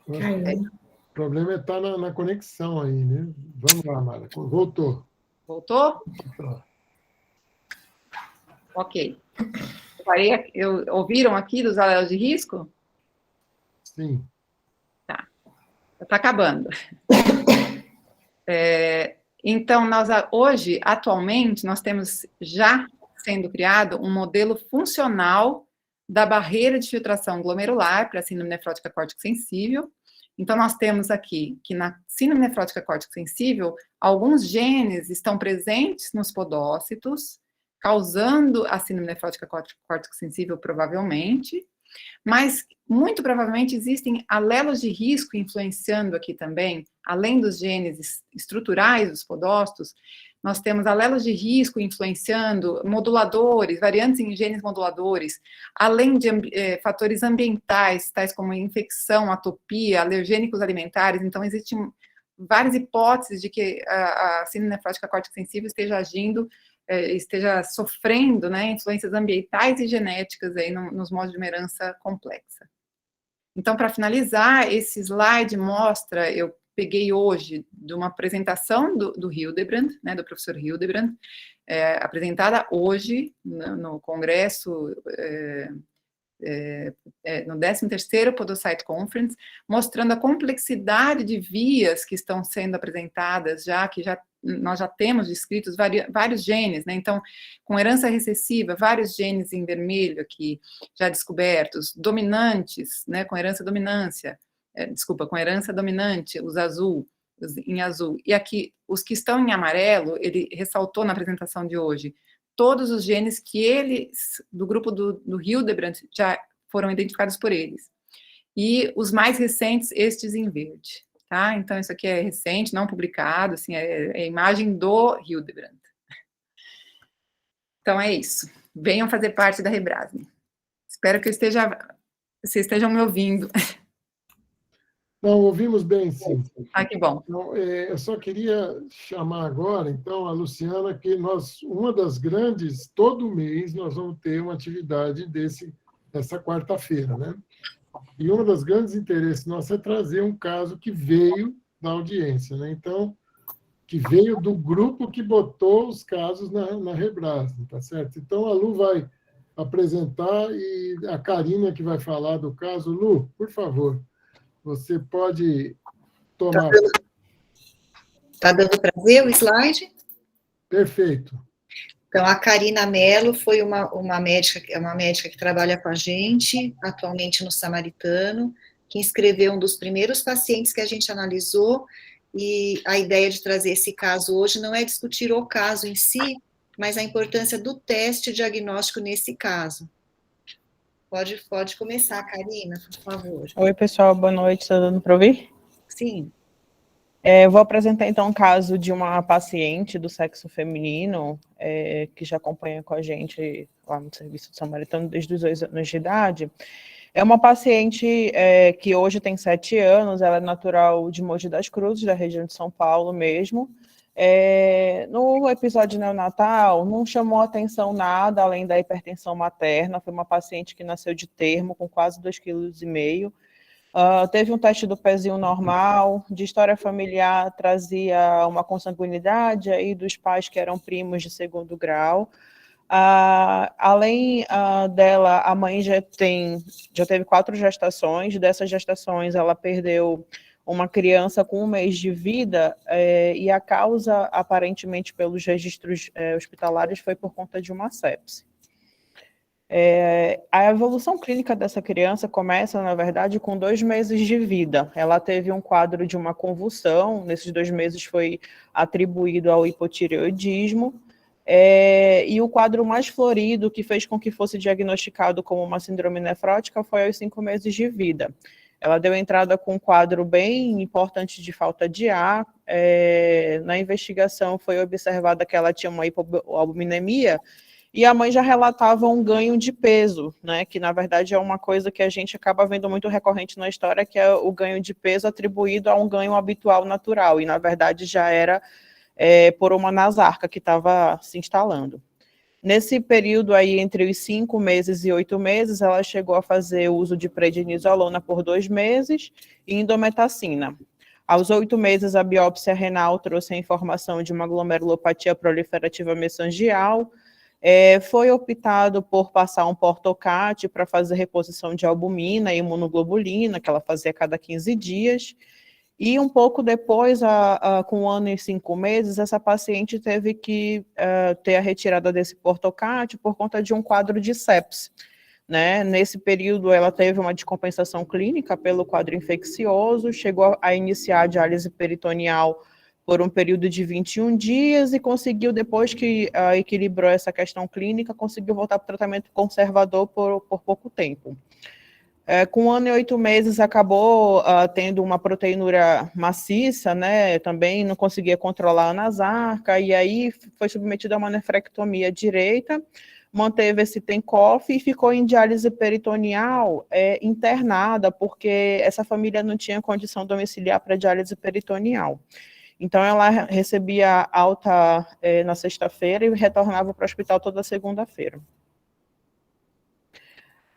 O problema é estar na conexão aí, né? Vamos lá, Mara. Voltou. Voltou? Ok. Ouviram aqui dos alelos de risco? Sim. Tá. Está acabando. Então, hoje, atualmente, nós temos já sendo criado um modelo funcional da barreira de filtração glomerular para a síndrome nefrótica córtico-sensível. Então, nós temos aqui que na síndrome nefrótica córtico-sensível, alguns genes estão presentes nos podócitos, causando a síndrome nefrótica córtico-sensível, provavelmente, mas, muito provavelmente, existem alelos de risco influenciando aqui também, além dos genes estruturais dos podócitos, nós temos alelos de risco influenciando moduladores, variantes em genes moduladores, além de fatores ambientais, tais como infecção, atopia, alergênicos alimentares. Então, existem várias hipóteses de que a síndrome nefrótica córtico-sensível esteja agindo, esteja sofrendo, né, influências ambientais e genéticas aí nos modos de uma herança complexa. Então, para finalizar, esse slide mostra, eu peguei hoje de uma apresentação do Hildebrand, né, do professor Hildebrand, apresentada hoje no congresso, no 13º Podocyte Conference, mostrando a complexidade de vias que estão sendo apresentadas, nós já temos descritos vários genes, né, então, com herança recessiva, vários genes em vermelho aqui, já descobertos, dominantes, né, com herança com herança dominante, em azul, e aqui, os que estão em amarelo, ele ressaltou na apresentação de hoje, todos os genes que do grupo do Hildebrand, já foram identificados por eles. E os mais recentes, estes em verde, tá? Então, isso aqui é recente, não publicado, assim, é a imagem do Hildebrand. Então, é isso. Venham fazer parte da Rebrasme. Espero que vocês estejam me ouvindo. Não, ouvimos bem, sim. Ah, que bom. Então, eu só queria chamar agora, então, a Luciana, que uma das grandes, todo mês, nós vamos ter uma atividade dessa quarta-feira, né? E um dos grandes interesses nossos é trazer um caso que veio da audiência, né? Então, que veio do grupo que botou os casos na Rebrasne, tá certo? Então, a Lu vai apresentar e a Karina que vai falar do caso. Lu, por favor, você pode tomar... Tá dando para ver o slide? Perfeito. Então, a Karina Mello foi uma médica que trabalha com a gente, atualmente no Samaritano, que inscreveu um dos primeiros pacientes que a gente analisou, e a ideia de trazer esse caso hoje não é discutir o caso em si, mas a importância do teste diagnóstico nesse caso. Pode começar, Karina, por favor. Oi, pessoal, boa noite, está dando para ouvir? Sim. Eu vou apresentar, então, o caso de uma paciente do sexo feminino, que já acompanha com a gente lá no Serviço do Samaritano desde os 2 anos de idade. É uma paciente que hoje tem 7 anos, ela é natural de Mogi das Cruzes, da região de São Paulo mesmo. No episódio neonatal, não chamou atenção nada, além da hipertensão materna. Foi uma paciente que nasceu de termo, com quase 2,5 kg. Teve um teste do pezinho normal, de história familiar trazia uma consanguinidade aí dos pais que eram primos de 2º grau. Além dela, a mãe já teve 4 gestações. Dessas gestações, ela perdeu uma criança com 1 mês de vida, e a causa, aparentemente, pelos registros hospitalares, foi por conta de uma sepse. A evolução clínica dessa criança começa, na verdade, com 2 meses de vida. Ela teve um quadro de uma convulsão, nesses 2 meses foi atribuído ao hipotireoidismo, e o quadro mais florido, que fez com que fosse diagnosticado como uma síndrome nefrótica, foi aos 5 meses de vida. Ela deu entrada com um quadro bem importante de falta de ar. Na investigação foi observada que ela tinha uma hipoalbuminemia, e a mãe já relatava um ganho de peso, né, que na verdade é uma coisa que a gente acaba vendo muito recorrente na história, que é o ganho de peso atribuído a um ganho habitual natural, e na verdade já era por uma nasarca que estava se instalando. Nesse período aí, entre os 5 meses e 8 meses, ela chegou a fazer uso de prednisolona por 2 meses e indometacina. Aos 8 meses, a biópsia renal trouxe a informação de uma glomerulopatia proliferativa mesangial. Foi optado por passar um portocate para fazer reposição de albumina e imunoglobulina, que ela fazia a cada 15 dias. E um pouco depois, com 1 ano e 5 meses, essa paciente teve que ter a retirada desse portocate por conta de um quadro de sepse, né? Nesse período, ela teve uma descompensação clínica pelo quadro infeccioso, chegou a iniciar a diálise peritoneal por um período de 21 dias e conseguiu, depois que equilibrou essa questão clínica, conseguiu voltar para o tratamento conservador por pouco tempo. Com 1 ano e 8 meses, acabou tendo uma proteinúria maciça, né, também não conseguia controlar a nasarca, e aí foi submetida a uma nefrectomia direita, manteve esse TENCOF e ficou em diálise peritoneal internada, porque essa família não tinha condição domiciliar para diálise peritoneal. Então, ela recebia alta na sexta-feira e retornava para o hospital toda segunda-feira.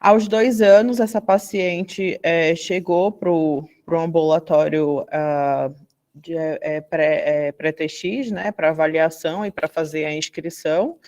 Aos 2 anos, essa paciente chegou para o ambulatório de pré-TX, né, para avaliação e para fazer a inscrição.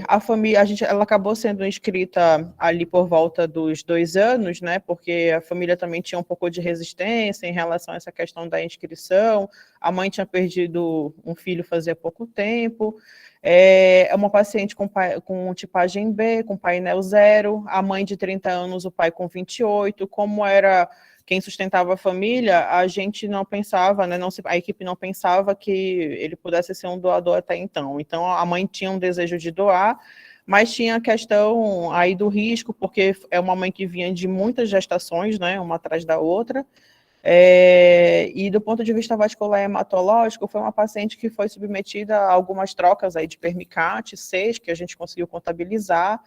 A família, ela acabou sendo inscrita ali por volta dos 2 anos, né, porque a família também tinha um pouco de resistência em relação a essa questão da inscrição. A mãe tinha perdido um filho fazia pouco tempo. É uma paciente com tipagem B, com painel 0, a mãe de 30 anos, o pai com 28. Como era quem sustentava a família, a gente não pensava, né, a equipe não pensava que ele pudesse ser um doador até então. Então, a mãe tinha um desejo de doar, mas tinha a questão aí do risco, porque é uma mãe que vinha de muitas gestações, né, uma atrás da outra. E do ponto de vista vascular hematológico, foi uma paciente que foi submetida a algumas trocas aí de permicate, 6, que a gente conseguiu contabilizar.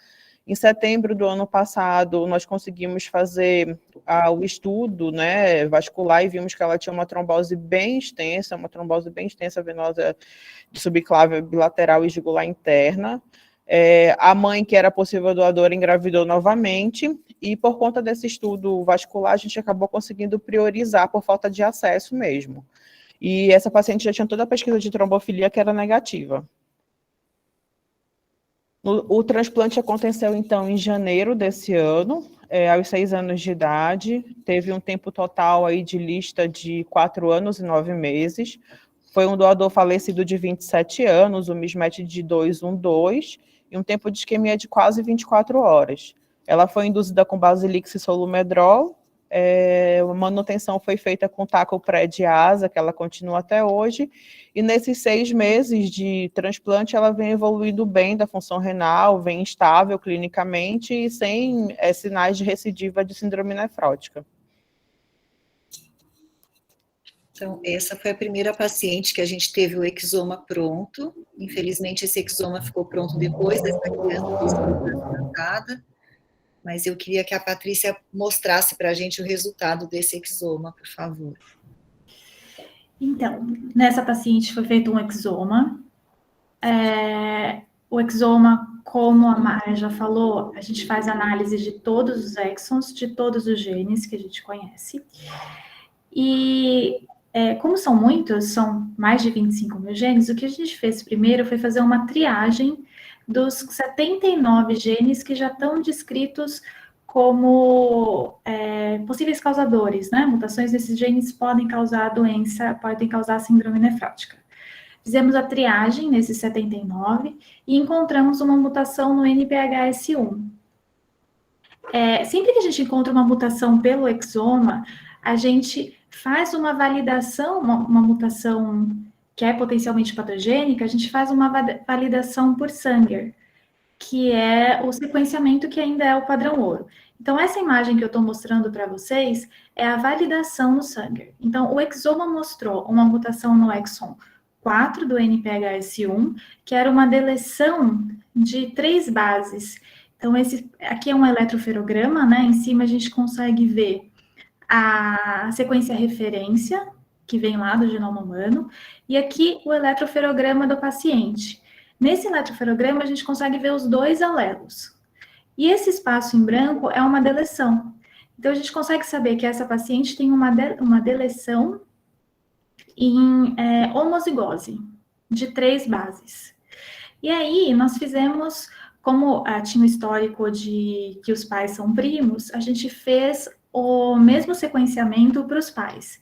Em setembro do ano passado, nós conseguimos fazer o estudo, né, vascular, e vimos que ela tinha uma trombose bem extensa venosa de subclávia bilateral e jugular interna. A mãe, que era possível doadora, engravidou novamente, e por conta desse estudo vascular, a gente acabou conseguindo priorizar por falta de acesso mesmo. E essa paciente já tinha toda a pesquisa de trombofilia que era negativa. O transplante aconteceu, então, em janeiro desse ano, aos 6 anos de idade, teve um tempo total aí de lista de 4 anos e 9 meses, foi um doador falecido de 27 anos, o mismatch de 212, e um tempo de isquemia de quase 24 horas. Ela foi induzida com Basilix e Solumedrol, a manutenção foi feita com tacopred-asa, que ela continua até hoje, e nesses 6 meses de transplante, ela vem evoluindo bem da função renal, vem estável clinicamente e sem sinais de recidiva de síndrome nefrótica. Então, essa foi a primeira paciente que a gente teve o exoma pronto. Infelizmente, esse exoma ficou pronto depois dessa criança ter sido transplantada, mas eu queria que a Patrícia mostrasse para a gente o resultado desse exoma, por favor. Então, nessa paciente foi feito um exoma. O exoma, como a Mara já falou, a gente faz análise de todos os exons, de todos os genes que a gente conhece. E como são muitos, são mais de 25 mil genes, o que a gente fez primeiro foi fazer uma triagem dos 79 genes que já estão descritos como possíveis causadores, né? Mutações desses genes podem causar doença, podem causar síndrome nefrótica. Fizemos a triagem nesses 79 e encontramos uma mutação no NPHS1. Sempre que a gente encontra uma mutação pelo exoma, a gente faz uma validação, uma mutação que é potencialmente patogênica, a gente faz uma validação por Sanger, que é o sequenciamento que ainda é o padrão ouro. Então, essa imagem que eu estou mostrando para vocês é a validação no Sanger. Então, o exoma mostrou uma mutação no exon 4 do NPHS1, que era uma deleção de 3 bases. Então, aqui é um eletroferograma, né? Em cima a gente consegue ver a sequência referência, que vem lá do genoma humano, e aqui o eletroferograma do paciente. Nesse eletroferograma, a gente consegue ver os 2 alelos. E esse espaço em branco é uma deleção. Então, a gente consegue saber que essa paciente tem uma deleção em homozigose, de 3 bases. E aí, nós fizemos, como tinha o histórico de que os pais são primos, a gente fez o mesmo sequenciamento para os pais.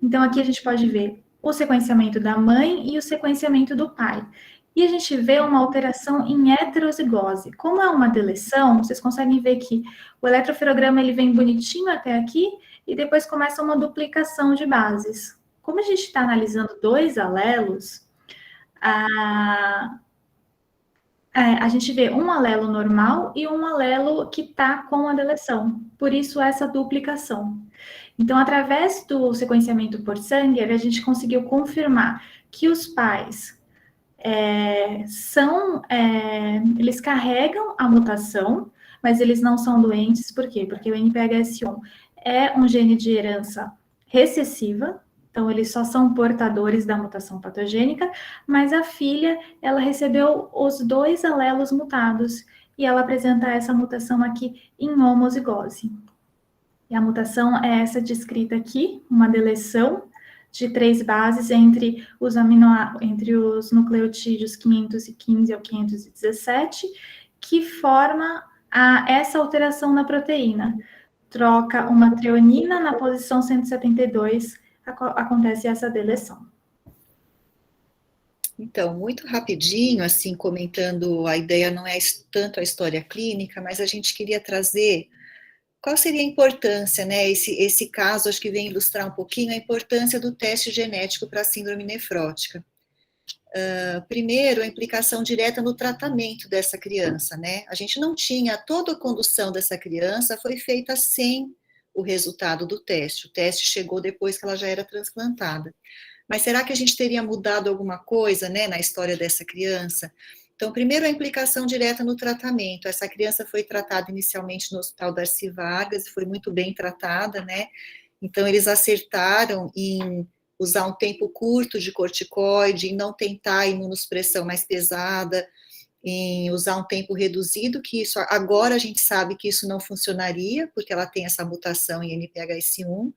Então, aqui a gente pode ver o sequenciamento da mãe e o sequenciamento do pai. E a gente vê uma alteração em heterozigose. Como é uma deleção, vocês conseguem ver que o eletroferograma ele vem bonitinho até aqui e depois começa uma duplicação de bases. Como a gente está analisando 2 alelos, a gente vê um alelo normal e um alelo que está com a deleção. Por isso, essa duplicação. Então, através do sequenciamento por Sanger, a gente conseguiu confirmar que os pais eles carregam a mutação, mas eles não são doentes. Por quê? Porque o NPHS1 é um gene de herança recessiva, então eles só são portadores da mutação patogênica, mas a filha, ela recebeu os 2 alelos mutados, e ela apresenta essa mutação aqui em homozigose. E a mutação é essa descrita aqui, uma deleção de 3 bases entre os nucleotídeos 515 ao 517, que forma essa alteração na proteína. Troca uma treonina na posição 172, acontece essa deleção. Então, muito rapidinho, assim, comentando, a ideia não é tanto a história clínica, mas a gente queria trazer qual seria a importância, né? Esse caso, acho que vem ilustrar um pouquinho a importância do teste genético para a síndrome nefrótica. Primeiro, a implicação direta no tratamento dessa criança, né? A gente não tinha, toda a condução dessa criança foi feita sem o resultado do teste. O teste chegou depois que ela já era transplantada. Mas será que a gente teria mudado alguma coisa, né, na história dessa criança? Então, primeiro, a implicação direta no tratamento. Essa criança foi tratada inicialmente no Hospital Darcy Vargas, foi muito bem tratada, né? Então, eles acertaram em usar um tempo curto de corticoide, em não tentar imunossupressão mais pesada, em usar um tempo reduzido, que isso, agora a gente sabe que isso não funcionaria, porque ela tem essa mutação em NPHS1,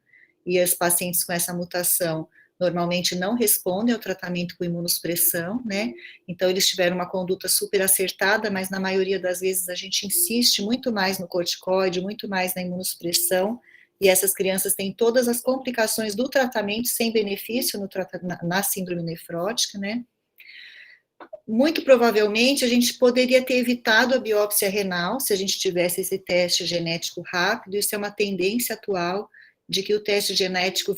e os pacientes com essa mutação normalmente não respondem ao tratamento com imunossupressão, né? Então, eles tiveram uma conduta super acertada, mas na maioria das vezes a gente insiste muito mais no corticoide, muito mais na imunossupressão, e essas crianças têm todas as complicações do tratamento sem benefício na síndrome nefrótica, né? Muito provavelmente a gente poderia ter evitado a biópsia renal se a gente tivesse esse teste genético rápido. Isso é uma tendência atual de que o teste genético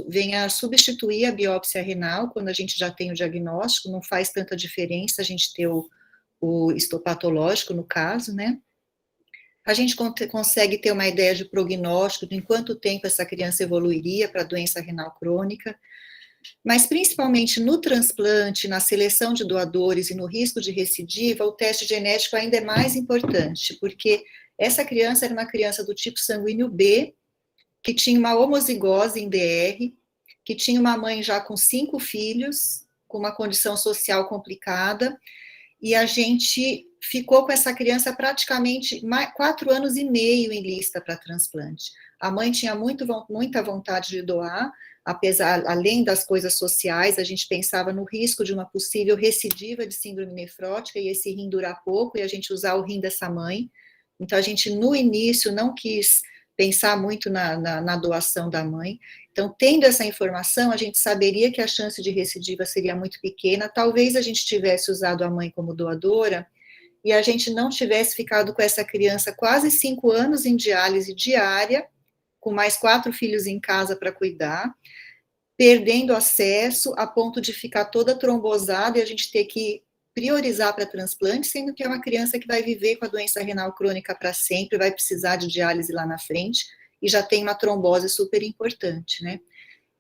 venha substituir a biópsia renal quando a gente já tem o diagnóstico. Não faz tanta diferença a gente ter o histopatológico no caso, né? A gente consegue ter uma ideia de prognóstico de em quanto tempo essa criança evoluiria para a doença renal crônica. Mas, principalmente no transplante, na seleção de doadores e no risco de recidiva, o teste genético ainda é mais importante, porque essa criança era uma criança do tipo sanguíneo B, que tinha uma homozigose em DR, que tinha uma mãe já com 5 filhos, com uma condição social complicada, e a gente ficou com essa criança praticamente 4 anos e meio em lista para transplante. A mãe tinha muita vontade de doar, além das coisas sociais, a gente pensava no risco de uma possível recidiva de síndrome nefrótica e esse rim durar pouco e a gente usar o rim dessa mãe. Então, a gente, no início, não quis pensar muito na doação da mãe. Então, tendo essa informação, a gente saberia que a chance de recidiva seria muito pequena. Talvez a gente tivesse usado a mãe como doadora e a gente não tivesse ficado com essa criança quase 5 anos em diálise diária, com mais 4 filhos em casa para cuidar, perdendo acesso a ponto de ficar toda trombosada e a gente ter que priorizar para transplante, sendo que é uma criança que vai viver com a doença renal crônica para sempre, vai precisar de diálise lá na frente, e já tem uma trombose super importante, né?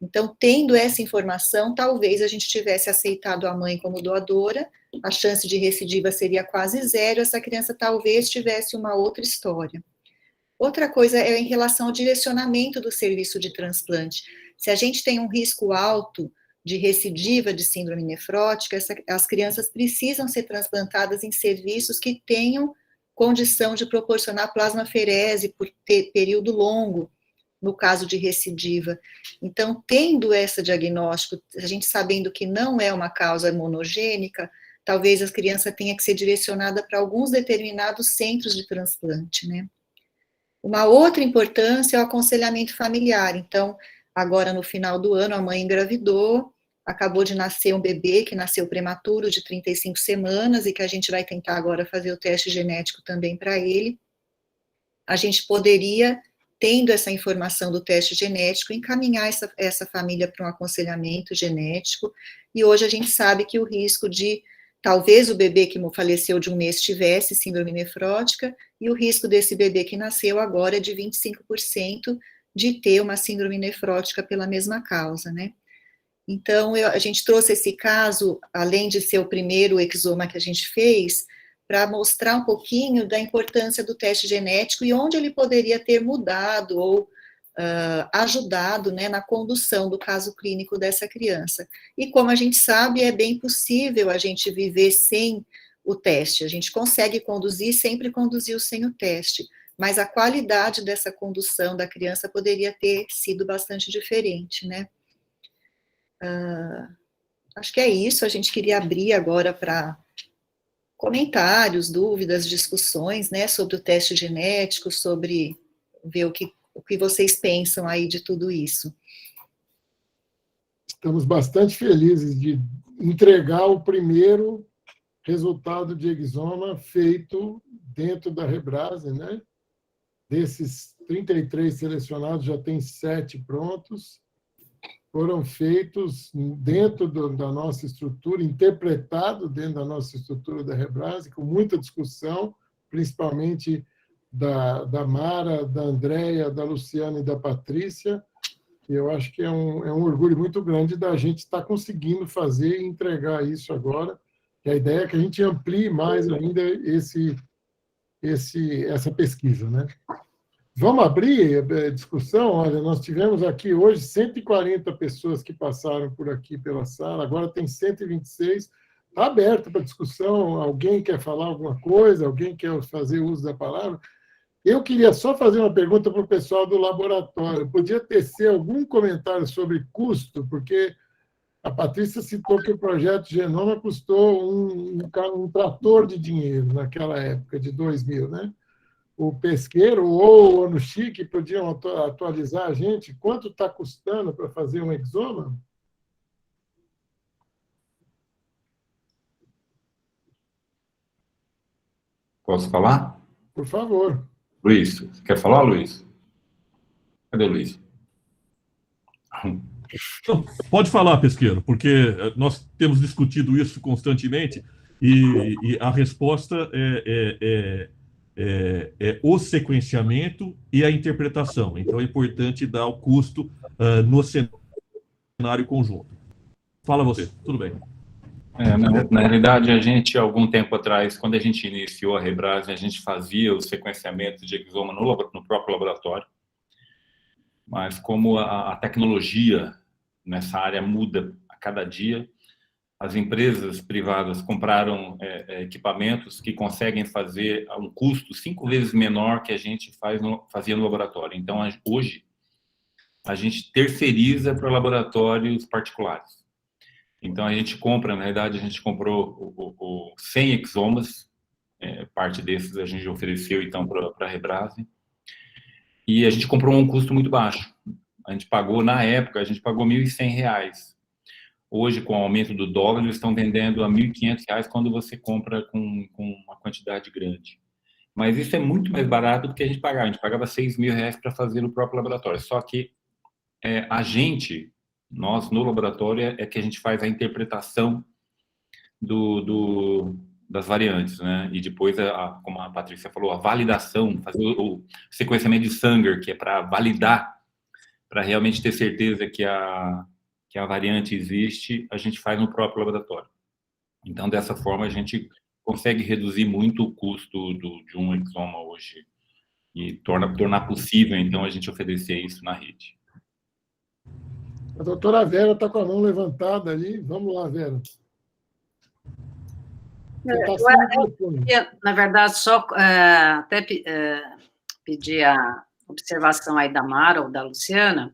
Então, tendo essa informação, talvez a gente tivesse aceitado a mãe como doadora, a chance de recidiva seria quase zero, essa criança talvez tivesse uma outra história. Outra coisa é em relação ao direcionamento do serviço de transplante. Se a gente tem um risco alto de recidiva de síndrome nefrótica, as crianças precisam ser transplantadas em serviços que tenham condição de proporcionar plasmaferese por período longo, no caso de recidiva. Então, tendo esse diagnóstico, a gente sabendo que não é uma causa monogênica, talvez a criança tenha que ser direcionada para alguns determinados centros de transplante, né? Uma outra importância é o aconselhamento familiar. Então, agora no final do ano, a mãe engravidou, acabou de nascer um bebê que nasceu prematuro de 35 semanas e que a gente vai tentar agora fazer o teste genético também para ele. A gente poderia, tendo essa informação do teste genético, encaminhar essa família para um aconselhamento genético, e hoje a gente sabe que o risco de talvez o bebê que faleceu de 1 mês tivesse síndrome nefrótica, e o risco desse bebê que nasceu agora é de 25% de ter uma síndrome nefrótica pela mesma causa, né? Então, a gente trouxe esse caso, além de ser o primeiro exoma que a gente fez, para mostrar um pouquinho da importância do teste genético e onde ele poderia ter mudado ou ajudado, né, na condução do caso clínico dessa criança. E como a gente sabe, é bem possível a gente viver sem o teste. A gente consegue conduzir, sempre conduziu sem o teste, mas a qualidade dessa condução da criança poderia ter sido bastante diferente, né? Acho que é isso. A gente queria abrir agora para comentários, dúvidas, discussões, né, sobre o teste genético, sobre ver o que vocês pensam aí de tudo isso. Estamos bastante felizes de entregar o primeiro resultado de exoma feito dentro da Rebrase, né? Desses 33 selecionados, já tem 7 prontos. Foram feitos dentro da nossa estrutura, interpretado dentro da nossa estrutura da Rebrase, com muita discussão, principalmente da Mara, da Andréia, da Luciana e da Patrícia. E eu acho que é um orgulho muito grande da gente estar conseguindo fazer e entregar isso agora. E a ideia é que a gente amplie mais ainda essa pesquisa, né? Vamos abrir a discussão? Olha, nós tivemos aqui hoje 140 pessoas que passaram por aqui pela sala, agora tem 126. Está aberto para discussão. Alguém quer falar alguma coisa? Alguém quer fazer uso da palavra? Eu queria só fazer uma pergunta para o pessoal do laboratório. Podia tecer algum comentário sobre custo, porque A Patrícia citou que o projeto Genoma custou um trator de dinheiro naquela época, de 2000, né? O Pesqueiro ou o Onuchique podiam atualizar a gente quanto está custando para fazer um exoma? Posso falar? Por favor. Luiz, você quer falar, Luiz? Cadê o Luiz? Não, pode falar, Pesqueiro, porque nós temos discutido isso constantemente e a resposta é o sequenciamento e a interpretação. Então é importante dar o custo no cenário conjunto. Fala você, tudo bem. Na realidade, a gente, algum tempo atrás, quando a gente iniciou a Rebrase, a gente fazia o sequenciamento de exoma no próprio laboratório. Mas como a tecnologia nessa área muda a cada dia, as empresas privadas compraram equipamentos que conseguem fazer a um custo 5 vezes menor que a gente fazia no laboratório. Então, hoje, a gente terceiriza para laboratórios particulares. Então, a gente compra, na verdade, a gente comprou 100 exomas, parte desses a gente ofereceu, então, para a Rebrase, e a gente comprou a um custo muito baixo. A gente pagou, na época, a gente pagou R$ 1.100. Hoje, com o aumento do dólar, eles estão vendendo a R$ 1.500 quando você compra com uma quantidade grande. Mas isso é muito mais barato do que a gente pagava. A gente pagava R$ 6.000 para fazer no próprio laboratório. Só que nós, no laboratório, é que a gente faz a interpretação das variantes, né? E depois, como a Patrícia falou, a validação, fazer o sequenciamento de Sanger, que é para validar, para realmente ter certeza que a variante existe, a gente faz no próprio laboratório. Então, dessa forma, a gente consegue reduzir muito o custo de um exoma hoje e tornar possível, então, a gente oferecer isso na rede. A doutora Vera está com a mão levantada ali. Vamos lá, Vera. Na verdade, só até pedir a observação aí da Mara ou da Luciana,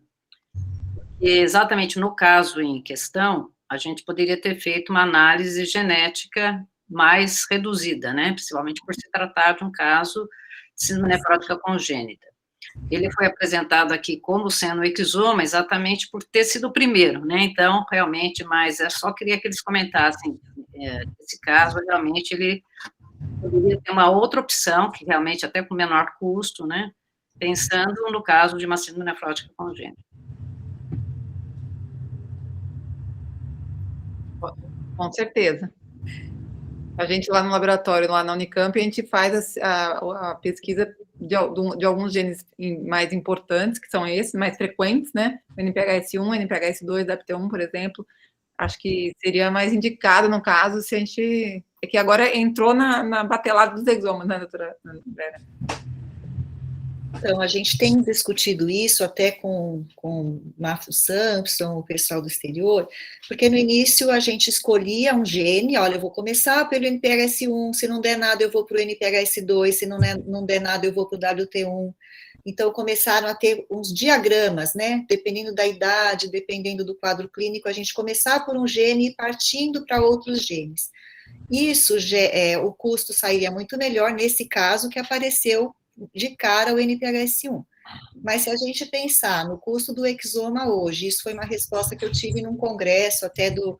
e exatamente no caso em questão, a gente poderia ter feito uma análise genética mais reduzida, né? Principalmente por se tratar de um caso de síndrome nefrótica congênita. Ele foi apresentado aqui como sendo exoma exatamente por ter sido o primeiro, né? Então, realmente, mas eu só queria que eles comentassem esse caso, realmente ele poderia ter uma outra opção, que realmente até com menor custo, né? Pensando no caso de uma síndrome nefrótica congênita. Com certeza. A gente lá no laboratório, lá na Unicamp, a gente faz a pesquisa de alguns genes mais importantes, que são esses, mais frequentes, né? O NPHS1, NPHS2, DAPT1, por exemplo. Acho que seria mais indicado, no caso, se a gente... É que agora entrou na batelada dos exomas, né, doutora Vera? Então, a gente tem discutido isso até com o Matthew Sampson, o pessoal do exterior, porque no início a gente escolhia um gene, olha, eu vou começar pelo NPHS1, se não der nada eu vou para o NPHS2, se não der nada eu vou para o WT1. Então, começaram a ter uns diagramas, né, dependendo da idade, dependendo do quadro clínico, a gente começar por um gene e partindo para outros genes. Isso, o custo sairia muito melhor nesse caso que apareceu de cara o NPHS1. Mas se a gente pensar no custo do exoma hoje, isso foi uma resposta que eu tive num congresso até do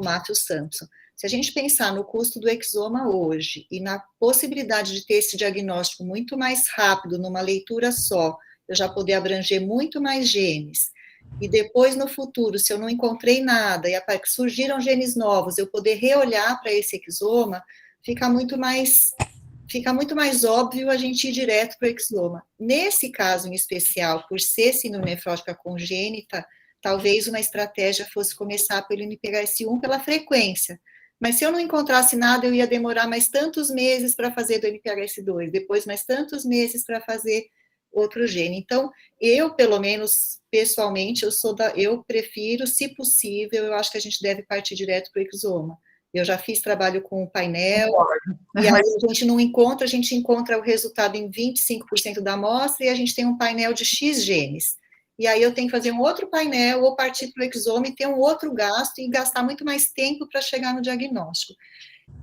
Matthew Sampson, se a gente pensar no custo do exoma hoje e na possibilidade de ter esse diagnóstico muito mais rápido, numa leitura só, eu já poder abranger muito mais genes, e depois no futuro, se eu não encontrei nada e surgiram genes novos, eu poder reolhar para esse exoma, fica muito mais óbvio a gente ir direto para o exoma. Nesse caso em especial, por ser síndrome nefrótica congênita, talvez uma estratégia fosse começar pelo NPHS1 pela frequência. Mas se eu não encontrasse nada, eu ia demorar mais tantos meses para fazer do NPHS2, depois mais tantos meses para fazer outro gene. Então, eu, pelo menos, pessoalmente, eu prefiro, se possível, eu acho que a gente deve partir direto para o exoma. Eu já fiz trabalho com o painel, e aí a gente encontra o resultado em 25% da amostra, e a gente tem um painel de X genes. e aí eu tenho que fazer um outro painel, ou partir para o exoma e ter um outro gasto, e gastar muito mais tempo para chegar no diagnóstico.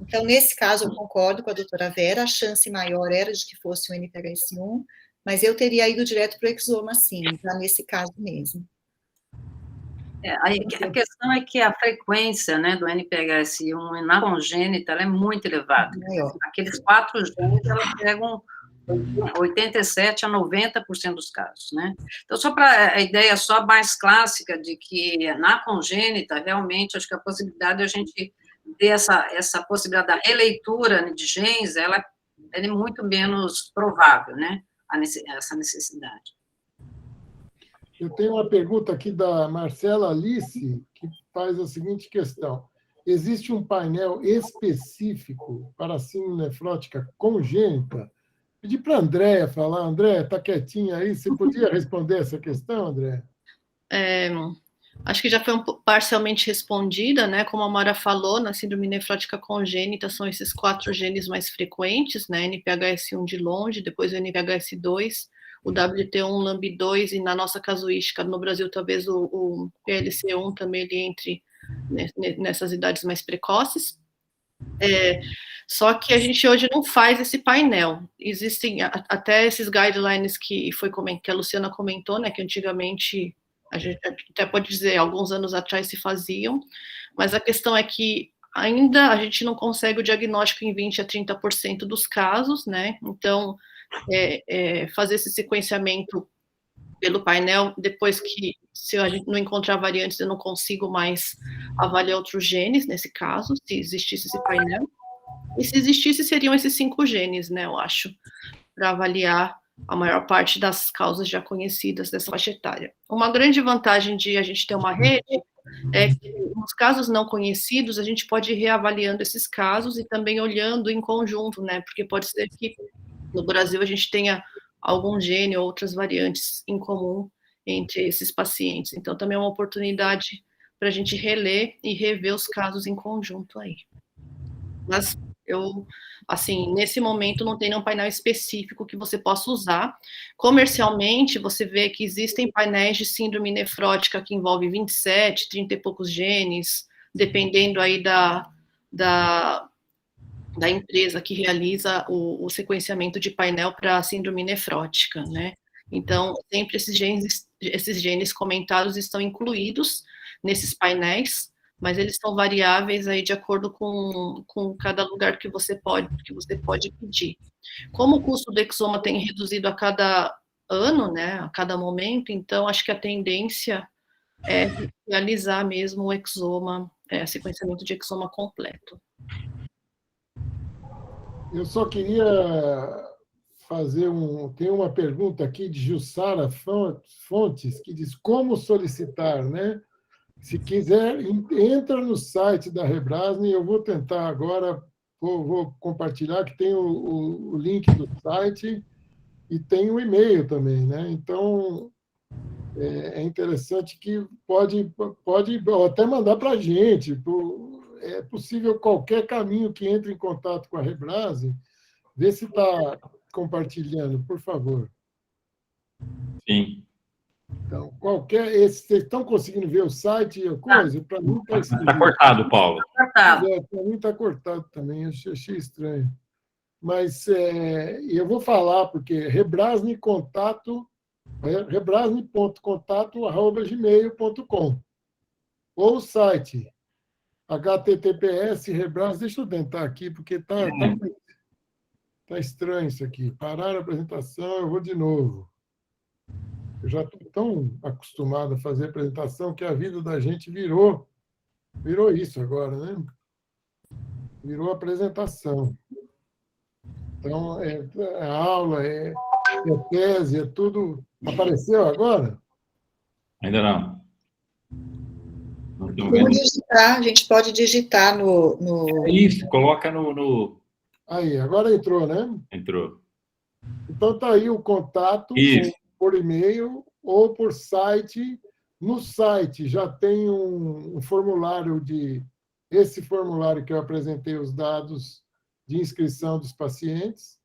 Então, nesse caso, eu concordo com a doutora Vera, a chance maior era de que fosse o NPHS1, mas eu teria ido direto para o exoma, sim, já nesse caso mesmo. A questão é que a frequência, né, do NPHS1 na congênita, ela é muito elevada. Aqueles 4 genes, elas pegam 87% a 90% dos casos, né? Então, só para a ideia só mais clássica de que na congênita, realmente, acho que a possibilidade de a gente ter essa possibilidade da releitura de genes, ela é muito menos provável, né? Essa necessidade. Eu tenho uma pergunta aqui da Marcela Alice, que faz a seguinte questão. Existe um painel específico para a síndrome nefrótica congênita? Pedi para a Andréa falar. Andréa, está quietinha aí? Você podia responder essa questão, Andréa? Acho que já foi parcialmente respondida, né? Como a Mara falou, na síndrome nefrótica congênita são esses 4 genes mais frequentes, né? NPHS1 de longe, depois o NPHS2, o WT1, LAMB2, e na nossa casuística, no Brasil, talvez o PLC1 também ele entre nessas idades mais precoces. Só que a gente hoje não faz esse painel. Existem até esses guidelines que a Luciana comentou, né, que antigamente, a gente até pode dizer, alguns anos atrás se faziam, mas a questão é que ainda a gente não consegue o diagnóstico em 20% a 30% dos casos, né, então fazer esse sequenciamento pelo painel, depois que, se a gente não encontrar variantes, eu não consigo mais avaliar outros genes, nesse caso, se existisse esse painel. E se existisse, seriam esses 5 genes, né, eu acho, para avaliar a maior parte das causas já conhecidas dessa faixa etária. Uma grande vantagem de a gente ter uma rede é que, nos casos não conhecidos, a gente pode ir reavaliando esses casos e também olhando em conjunto, né, porque pode ser que no Brasil a gente tenha algum gene ou outras variantes em comum entre esses pacientes. Então, também é uma oportunidade para a gente reler e rever os casos em conjunto aí. Mas eu, assim, nesse momento não tem nenhum painel específico que você possa usar. Comercialmente, você vê que existem painéis de síndrome nefrótica que envolvem 27, 30 e poucos genes, dependendo aí da empresa que realiza o sequenciamento de painel para síndrome nefrótica, né? Então, sempre esses genes comentados estão incluídos nesses painéis, mas eles são variáveis aí de acordo com cada lugar que você pode pedir. Como o custo do exoma tem reduzido a cada ano, né, a cada momento, então acho que a tendência é realizar mesmo o exoma, sequenciamento de exoma completo. Eu só queria fazer tem uma pergunta aqui de Jussara Fontes, que diz como solicitar, né? Se quiser, entra no site da Rebrasne, eu vou tentar agora, vou compartilhar, que tem o link do site e tem o e-mail também, né? Então, é interessante que pode até mandar para a gente. É possível qualquer caminho que entre em contato com a Rebrasne. Vê se está compartilhando, por favor. Sim. Então, vocês estão conseguindo ver o site e a coisa? Para mim está escrito. Está cortado, Paulo. Cortado. Para mim está cortado também, achei estranho. Mas eu vou falar, porque rebrasne.contato@gmail.com ou o site https Rebrasne. Deixa eu tentar aqui, porque está estranho isso aqui. Parar a apresentação, eu vou de novo. Eu já estou tão acostumado a fazer apresentação que a vida da gente virou isso agora, né? Virou apresentação. Então, a aula, tese, tudo. Apareceu agora? Ainda não. Não estou Vamos vendo. digitar, a gente pode digitar no... Isso, coloca no... Aí, agora entrou, né? Entrou. Então, está aí o contato por e-mail ou por site. No site já tem um formulário esse formulário que eu apresentei os dados de inscrição dos pacientes,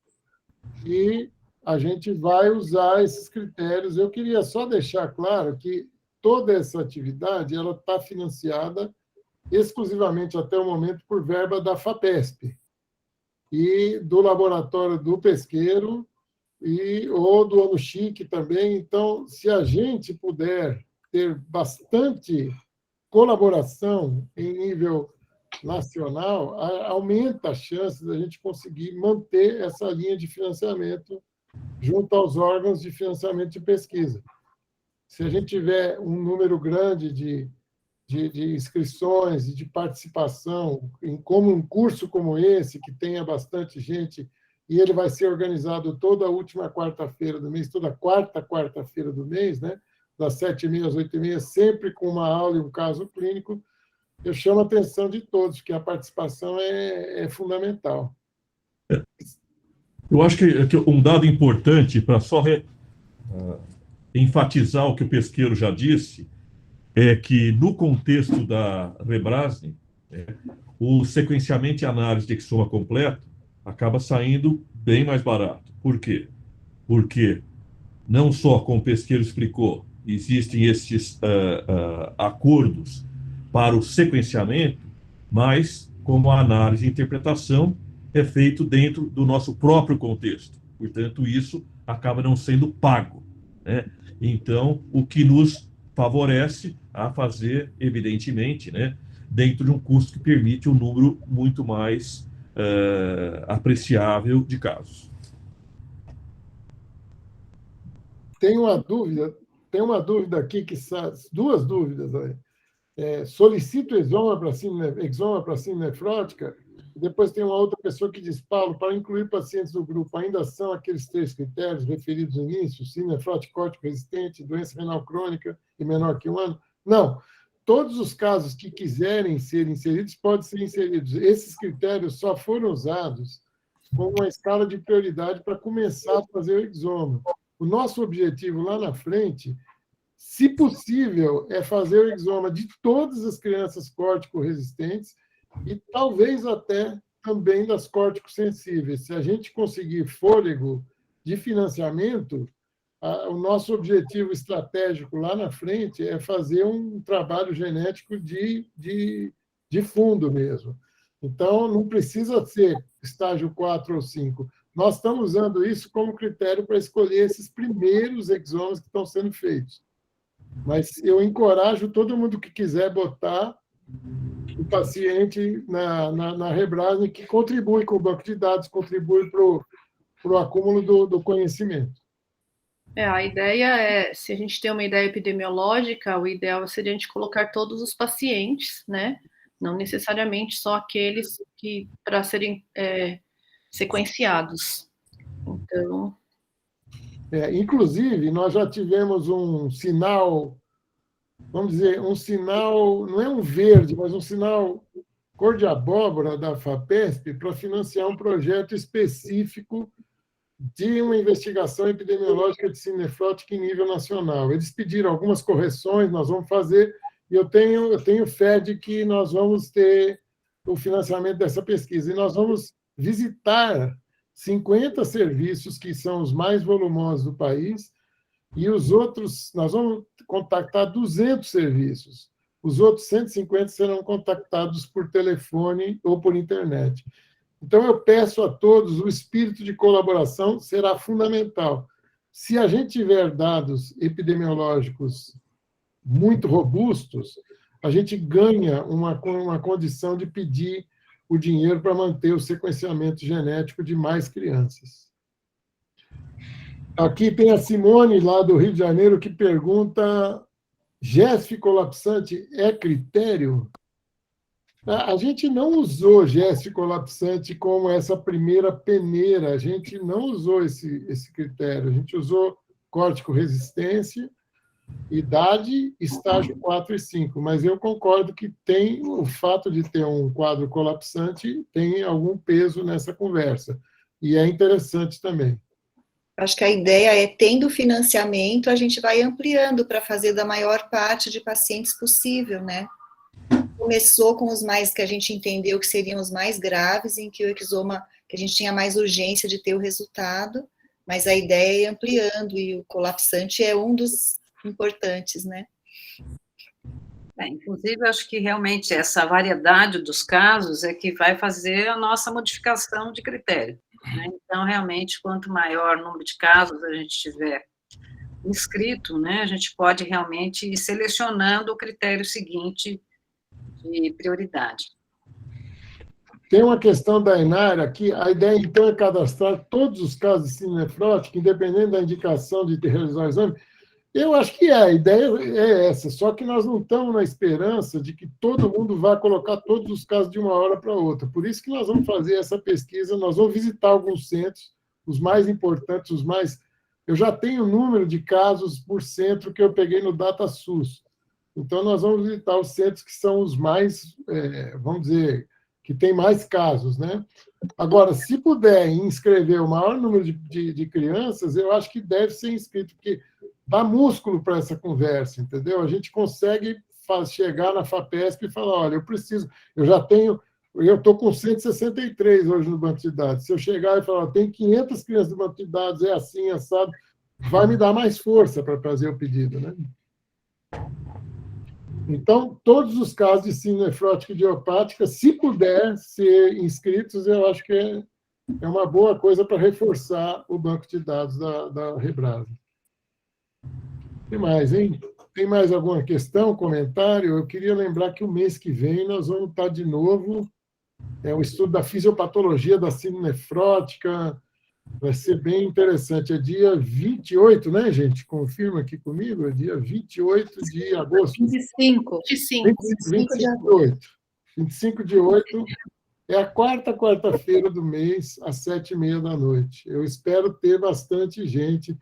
e a gente vai usar esses critérios. Eu queria só deixar claro que toda essa atividade ela está financiada exclusivamente até o momento por verba da FAPESP e do laboratório do pesqueiro ou do ONU-CHIC também. Então, se a gente puder ter bastante colaboração em nível nacional, aumenta a chance da gente conseguir manter essa linha de financiamento junto aos órgãos de financiamento de pesquisa. Se a gente tiver um número grande de inscrições e de participação em como um curso como esse, que tenha bastante gente, e ele vai ser organizado toda a última quarta-feira do mês, toda quarta quarta-feira do mês, né? Das 7h30 às 8h30, sempre com uma aula e um caso clínico, eu chamo a atenção de todos, que a participação é fundamental. Eu acho que um dado importante, para só enfatizar o que o pesqueiro já disse, é que, no contexto da Rebrasne, o sequenciamento e análise de exoma completo acaba saindo bem mais barato. Por quê? Porque, não só, como o pesqueiro explicou, existem esses acordos para o sequenciamento, mas, como a análise e interpretação é feito dentro do nosso próprio contexto. Portanto, isso acaba não sendo pago, né? Então, o que nos favorece a fazer, evidentemente, né, dentro de um custo que permite um número muito mais apreciável de casos. Tem uma dúvida aqui, duas dúvidas aí. Solicito exoma para síndrome nefrótica. Depois tem uma outra pessoa que diz, Paulo, para incluir pacientes do grupo, ainda são aqueles 3 critérios referidos no início, síndrome nefrótica córtico resistente, doença renal crônica e menor que 1 ano? Não. Todos os casos que quiserem ser inseridos podem ser inseridos. Esses critérios só foram usados como uma escala de prioridade para começar a fazer o exoma. O nosso objetivo lá na frente, se possível, é fazer o exoma de todas as crianças córtico-resistentes e talvez até também das córtico-sensíveis. Se a gente conseguir fôlego de financiamento, o nosso objetivo estratégico lá na frente é fazer um trabalho genético de fundo mesmo. Então, não precisa ser estágio 4 ou 5. Nós estamos usando isso como critério para escolher esses primeiros exomas que estão sendo feitos. Mas eu encorajo todo mundo que quiser botar o paciente na Rebrasne, que contribui com o banco de dados, contribui para o acúmulo do conhecimento. A ideia é, se a gente tem uma ideia epidemiológica, o ideal seria a gente colocar todos os pacientes, né? Não necessariamente só aqueles que para serem sequenciados. Então... inclusive, nós já tivemos um sinal, vamos dizer, um sinal, não é um verde, mas um sinal cor de abóbora da FAPESP para financiar um projeto específico de uma investigação epidemiológica de síndrome nefrótica em nível nacional. Eles pediram algumas correções, nós vamos fazer, e eu tenho fé de que nós vamos ter o financiamento dessa pesquisa. E nós vamos visitar 50 serviços que são os mais volumosos do país, e os outros, nós vamos contactar 200 serviços. Os outros 150 serão contactados por telefone ou por internet. Então, eu peço a todos, o espírito de colaboração será fundamental. Se a gente tiver dados epidemiológicos muito robustos, a gente ganha uma condição de pedir o dinheiro para manter o sequenciamento genético de mais crianças. Aqui tem a Simone, lá do Rio de Janeiro, que pergunta: GESF colapsante é critério? A gente não usou GESF colapsante como essa primeira peneira, a gente não usou esse critério, a gente usou córtico-resistência, idade, estágio 4 e 5, mas eu concordo que o fato de ter um quadro colapsante tem algum peso nessa conversa, e é interessante também. Acho que a ideia é, tendo financiamento, a gente vai ampliando para fazer da maior parte de pacientes possível, né? Começou com os mais, que a gente entendeu que seriam os mais graves, em que o exoma, que a gente tinha mais urgência de ter o resultado, mas a ideia é ir ampliando, e o colapsante é um dos importantes, né? Inclusive, acho que realmente essa variedade dos casos é que vai fazer a nossa modificação de critério, né? Então, realmente, quanto maior o número de casos a gente tiver inscrito, né, a gente pode realmente ir selecionando o critério seguinte de prioridade. Tem uma questão da Inara aqui, a ideia, então, é cadastrar todos os casos de síndrome nefrótica, independente da indicação de realizar o exame. Eu acho que a ideia é essa, só que nós não estamos na esperança de que todo mundo vá colocar todos os casos de uma hora para outra. Por isso que nós vamos fazer essa pesquisa, nós vamos visitar alguns centros, os mais importantes, os mais... Eu já tenho o número de casos por centro que eu peguei no DataSUS. Então, nós vamos visitar os centros que são os mais, vamos dizer, que tem mais casos, né? Agora, se puder inscrever o maior número de crianças, eu acho que deve ser inscrito, porque dá músculo para essa conversa, entendeu? A gente consegue chegar na FAPESP e falar, olha, eu estou com 163 hoje no banco de dados. Se eu chegar e falar, tem 500 crianças no banco de dados, é assim, assado, vai me dar mais força para fazer o pedido, né? Então, todos os casos de síndrome nefrótica idiopática, se puder ser inscritos, eu acho que é uma boa coisa para reforçar o banco de dados da Rebrasa. O que mais, hein? Tem mais alguma questão, comentário? Eu queria lembrar que o mês que vem nós vamos estar de novo, o estudo da fisiopatologia da síndrome nefrótica, vai ser bem interessante. É dia 28, né, gente? Confirma aqui comigo, é dia 28 de agosto. 25 de 8. É a quarta-feira do mês, às 7h30 da noite. Eu espero ter bastante gente.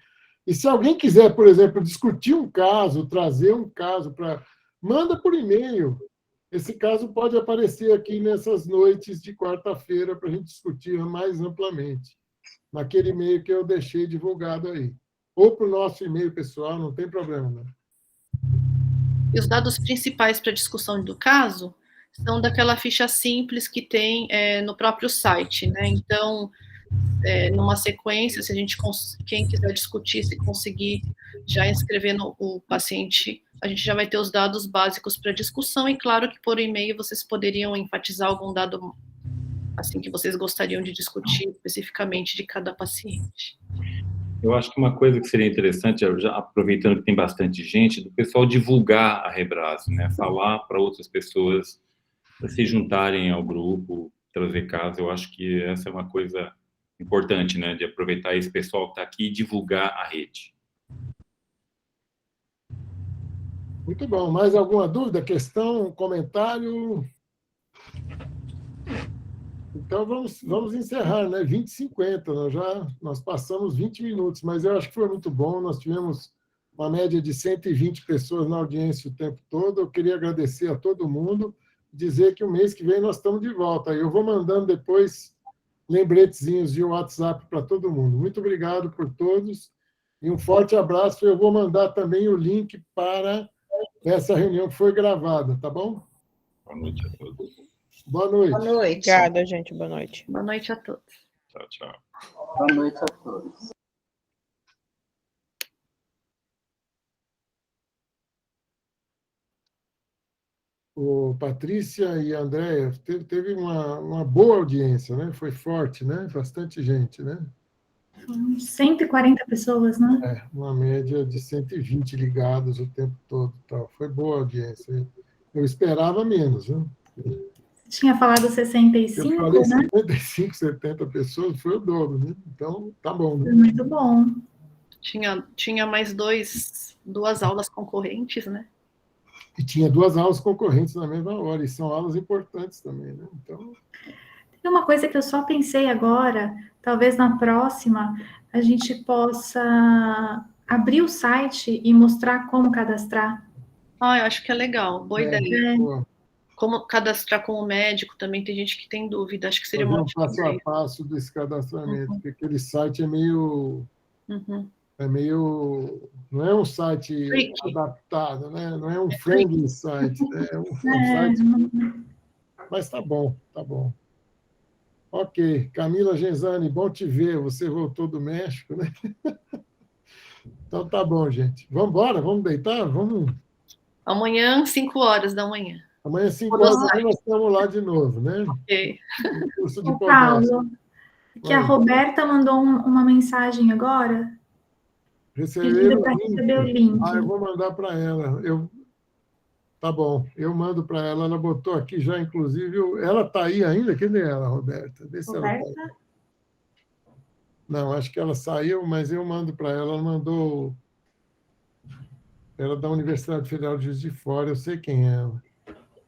E se alguém quiser, por exemplo, discutir um caso, trazer um caso para... Manda por e-mail. Esse caso pode aparecer aqui nessas noites de quarta-feira para a gente discutir mais amplamente. Naquele e-mail que eu deixei divulgado aí. Ou para o nosso e-mail pessoal, não tem problema, né? E os dados principais para a discussão do caso são daquela ficha simples que tem no próprio site, né? Então, numa sequência, se a gente quem quiser discutir, se conseguir já inscrever o paciente, a gente já vai ter os dados básicos para discussão, e claro que por e-mail vocês poderiam enfatizar algum dado assim que vocês gostariam de discutir especificamente de cada paciente. Eu acho que uma coisa que seria interessante, já aproveitando que tem bastante gente, do pessoal divulgar a Rebrasa, né? Falar para outras pessoas para se juntarem ao grupo, trazer casos. Eu acho que essa é uma coisa importante, né? De aproveitar esse pessoal que está aqui e divulgar a rede. Muito bom. Mais alguma dúvida, questão, comentário? Então, vamos encerrar, né? 20h50, nós passamos 20 minutos, mas eu acho que foi muito bom. Nós tivemos uma média de 120 pessoas na audiência o tempo todo. Eu queria agradecer a todo mundo, dizer que o mês que vem nós estamos de volta. Eu vou mandando depois lembretezinhos de WhatsApp para todo mundo. Muito obrigado por todos e um forte abraço. Eu vou mandar também o link para essa reunião que foi gravada, tá bom? Boa noite a todos. Boa noite. Boa noite. Obrigada, gente. Boa noite. Boa noite a todos. Tchau, tchau. Boa noite a todos. Patrícia e Andréia, teve uma boa audiência, né? Foi forte, né? Bastante gente, né? 140 pessoas, né? Uma média de 120 ligados o tempo todo. Tal. Foi boa a audiência. Eu esperava menos, né? Tinha falado 65, eu falei né? 55, 70 pessoas, foi o dobro, né? Então, tá bom. Né? Foi muito bom. Tinha mais duas aulas concorrentes, né? E tinha 2 aulas concorrentes na mesma hora, e são aulas importantes também, né? Então... Tem uma coisa que eu só pensei agora, talvez na próxima a gente possa abrir o site e mostrar como cadastrar. Eu acho que é legal, boa ideia. Boa. Como cadastrar como médico, também tem gente que tem dúvida, acho que seria uma um passo a passo desse cadastramento, porque aquele site é meio... não é um site adaptado, né? Não é um friendly site, né? É um site... Mas tá bom, tá bom. Ok. Camila Genzani, bom te ver. Você voltou do México, né? Então tá bom, gente. Vamos embora? Vamos deitar? Vamos. Amanhã, 5 horas da manhã. Amanhã, 5 horas da manhã, nós estamos lá de novo, né? Ok. No curso de Ô, pós-doc. Paulo, que a Roberta mandou uma mensagem agora, pedindo para receber o link. Eu vou mandar para ela. Tá bom, eu mando para ela. Ela botou aqui já, inclusive. Ela está aí ainda? Cadê ela, Roberta? Vê se ela tá aí. Não, acho que ela saiu, mas eu mando para ela. Ela mandou. Ela é da Universidade Federal de Juiz de Fora, eu sei quem é ela.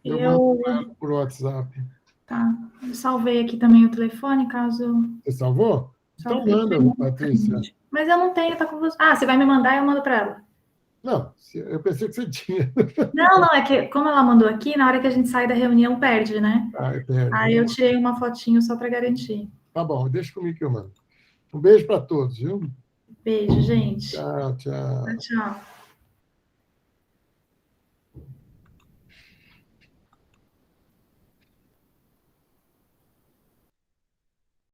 Eu mando para ela por WhatsApp. Tá, eu salvei aqui também o telefone, caso... Você salvou? Então manda, Patrícia. Mas eu não tenho, tá com você. Ah, você vai me mandar e eu mando para ela. Não, eu pensei que você tinha. Não, é que como ela mandou aqui, na hora que a gente sai da reunião, perde, né? Perde. Aí eu tirei uma fotinho só para garantir. Tá bom, deixa comigo que eu mando. Um beijo para todos, viu? Beijo, gente. Tchau, tchau. Tchau.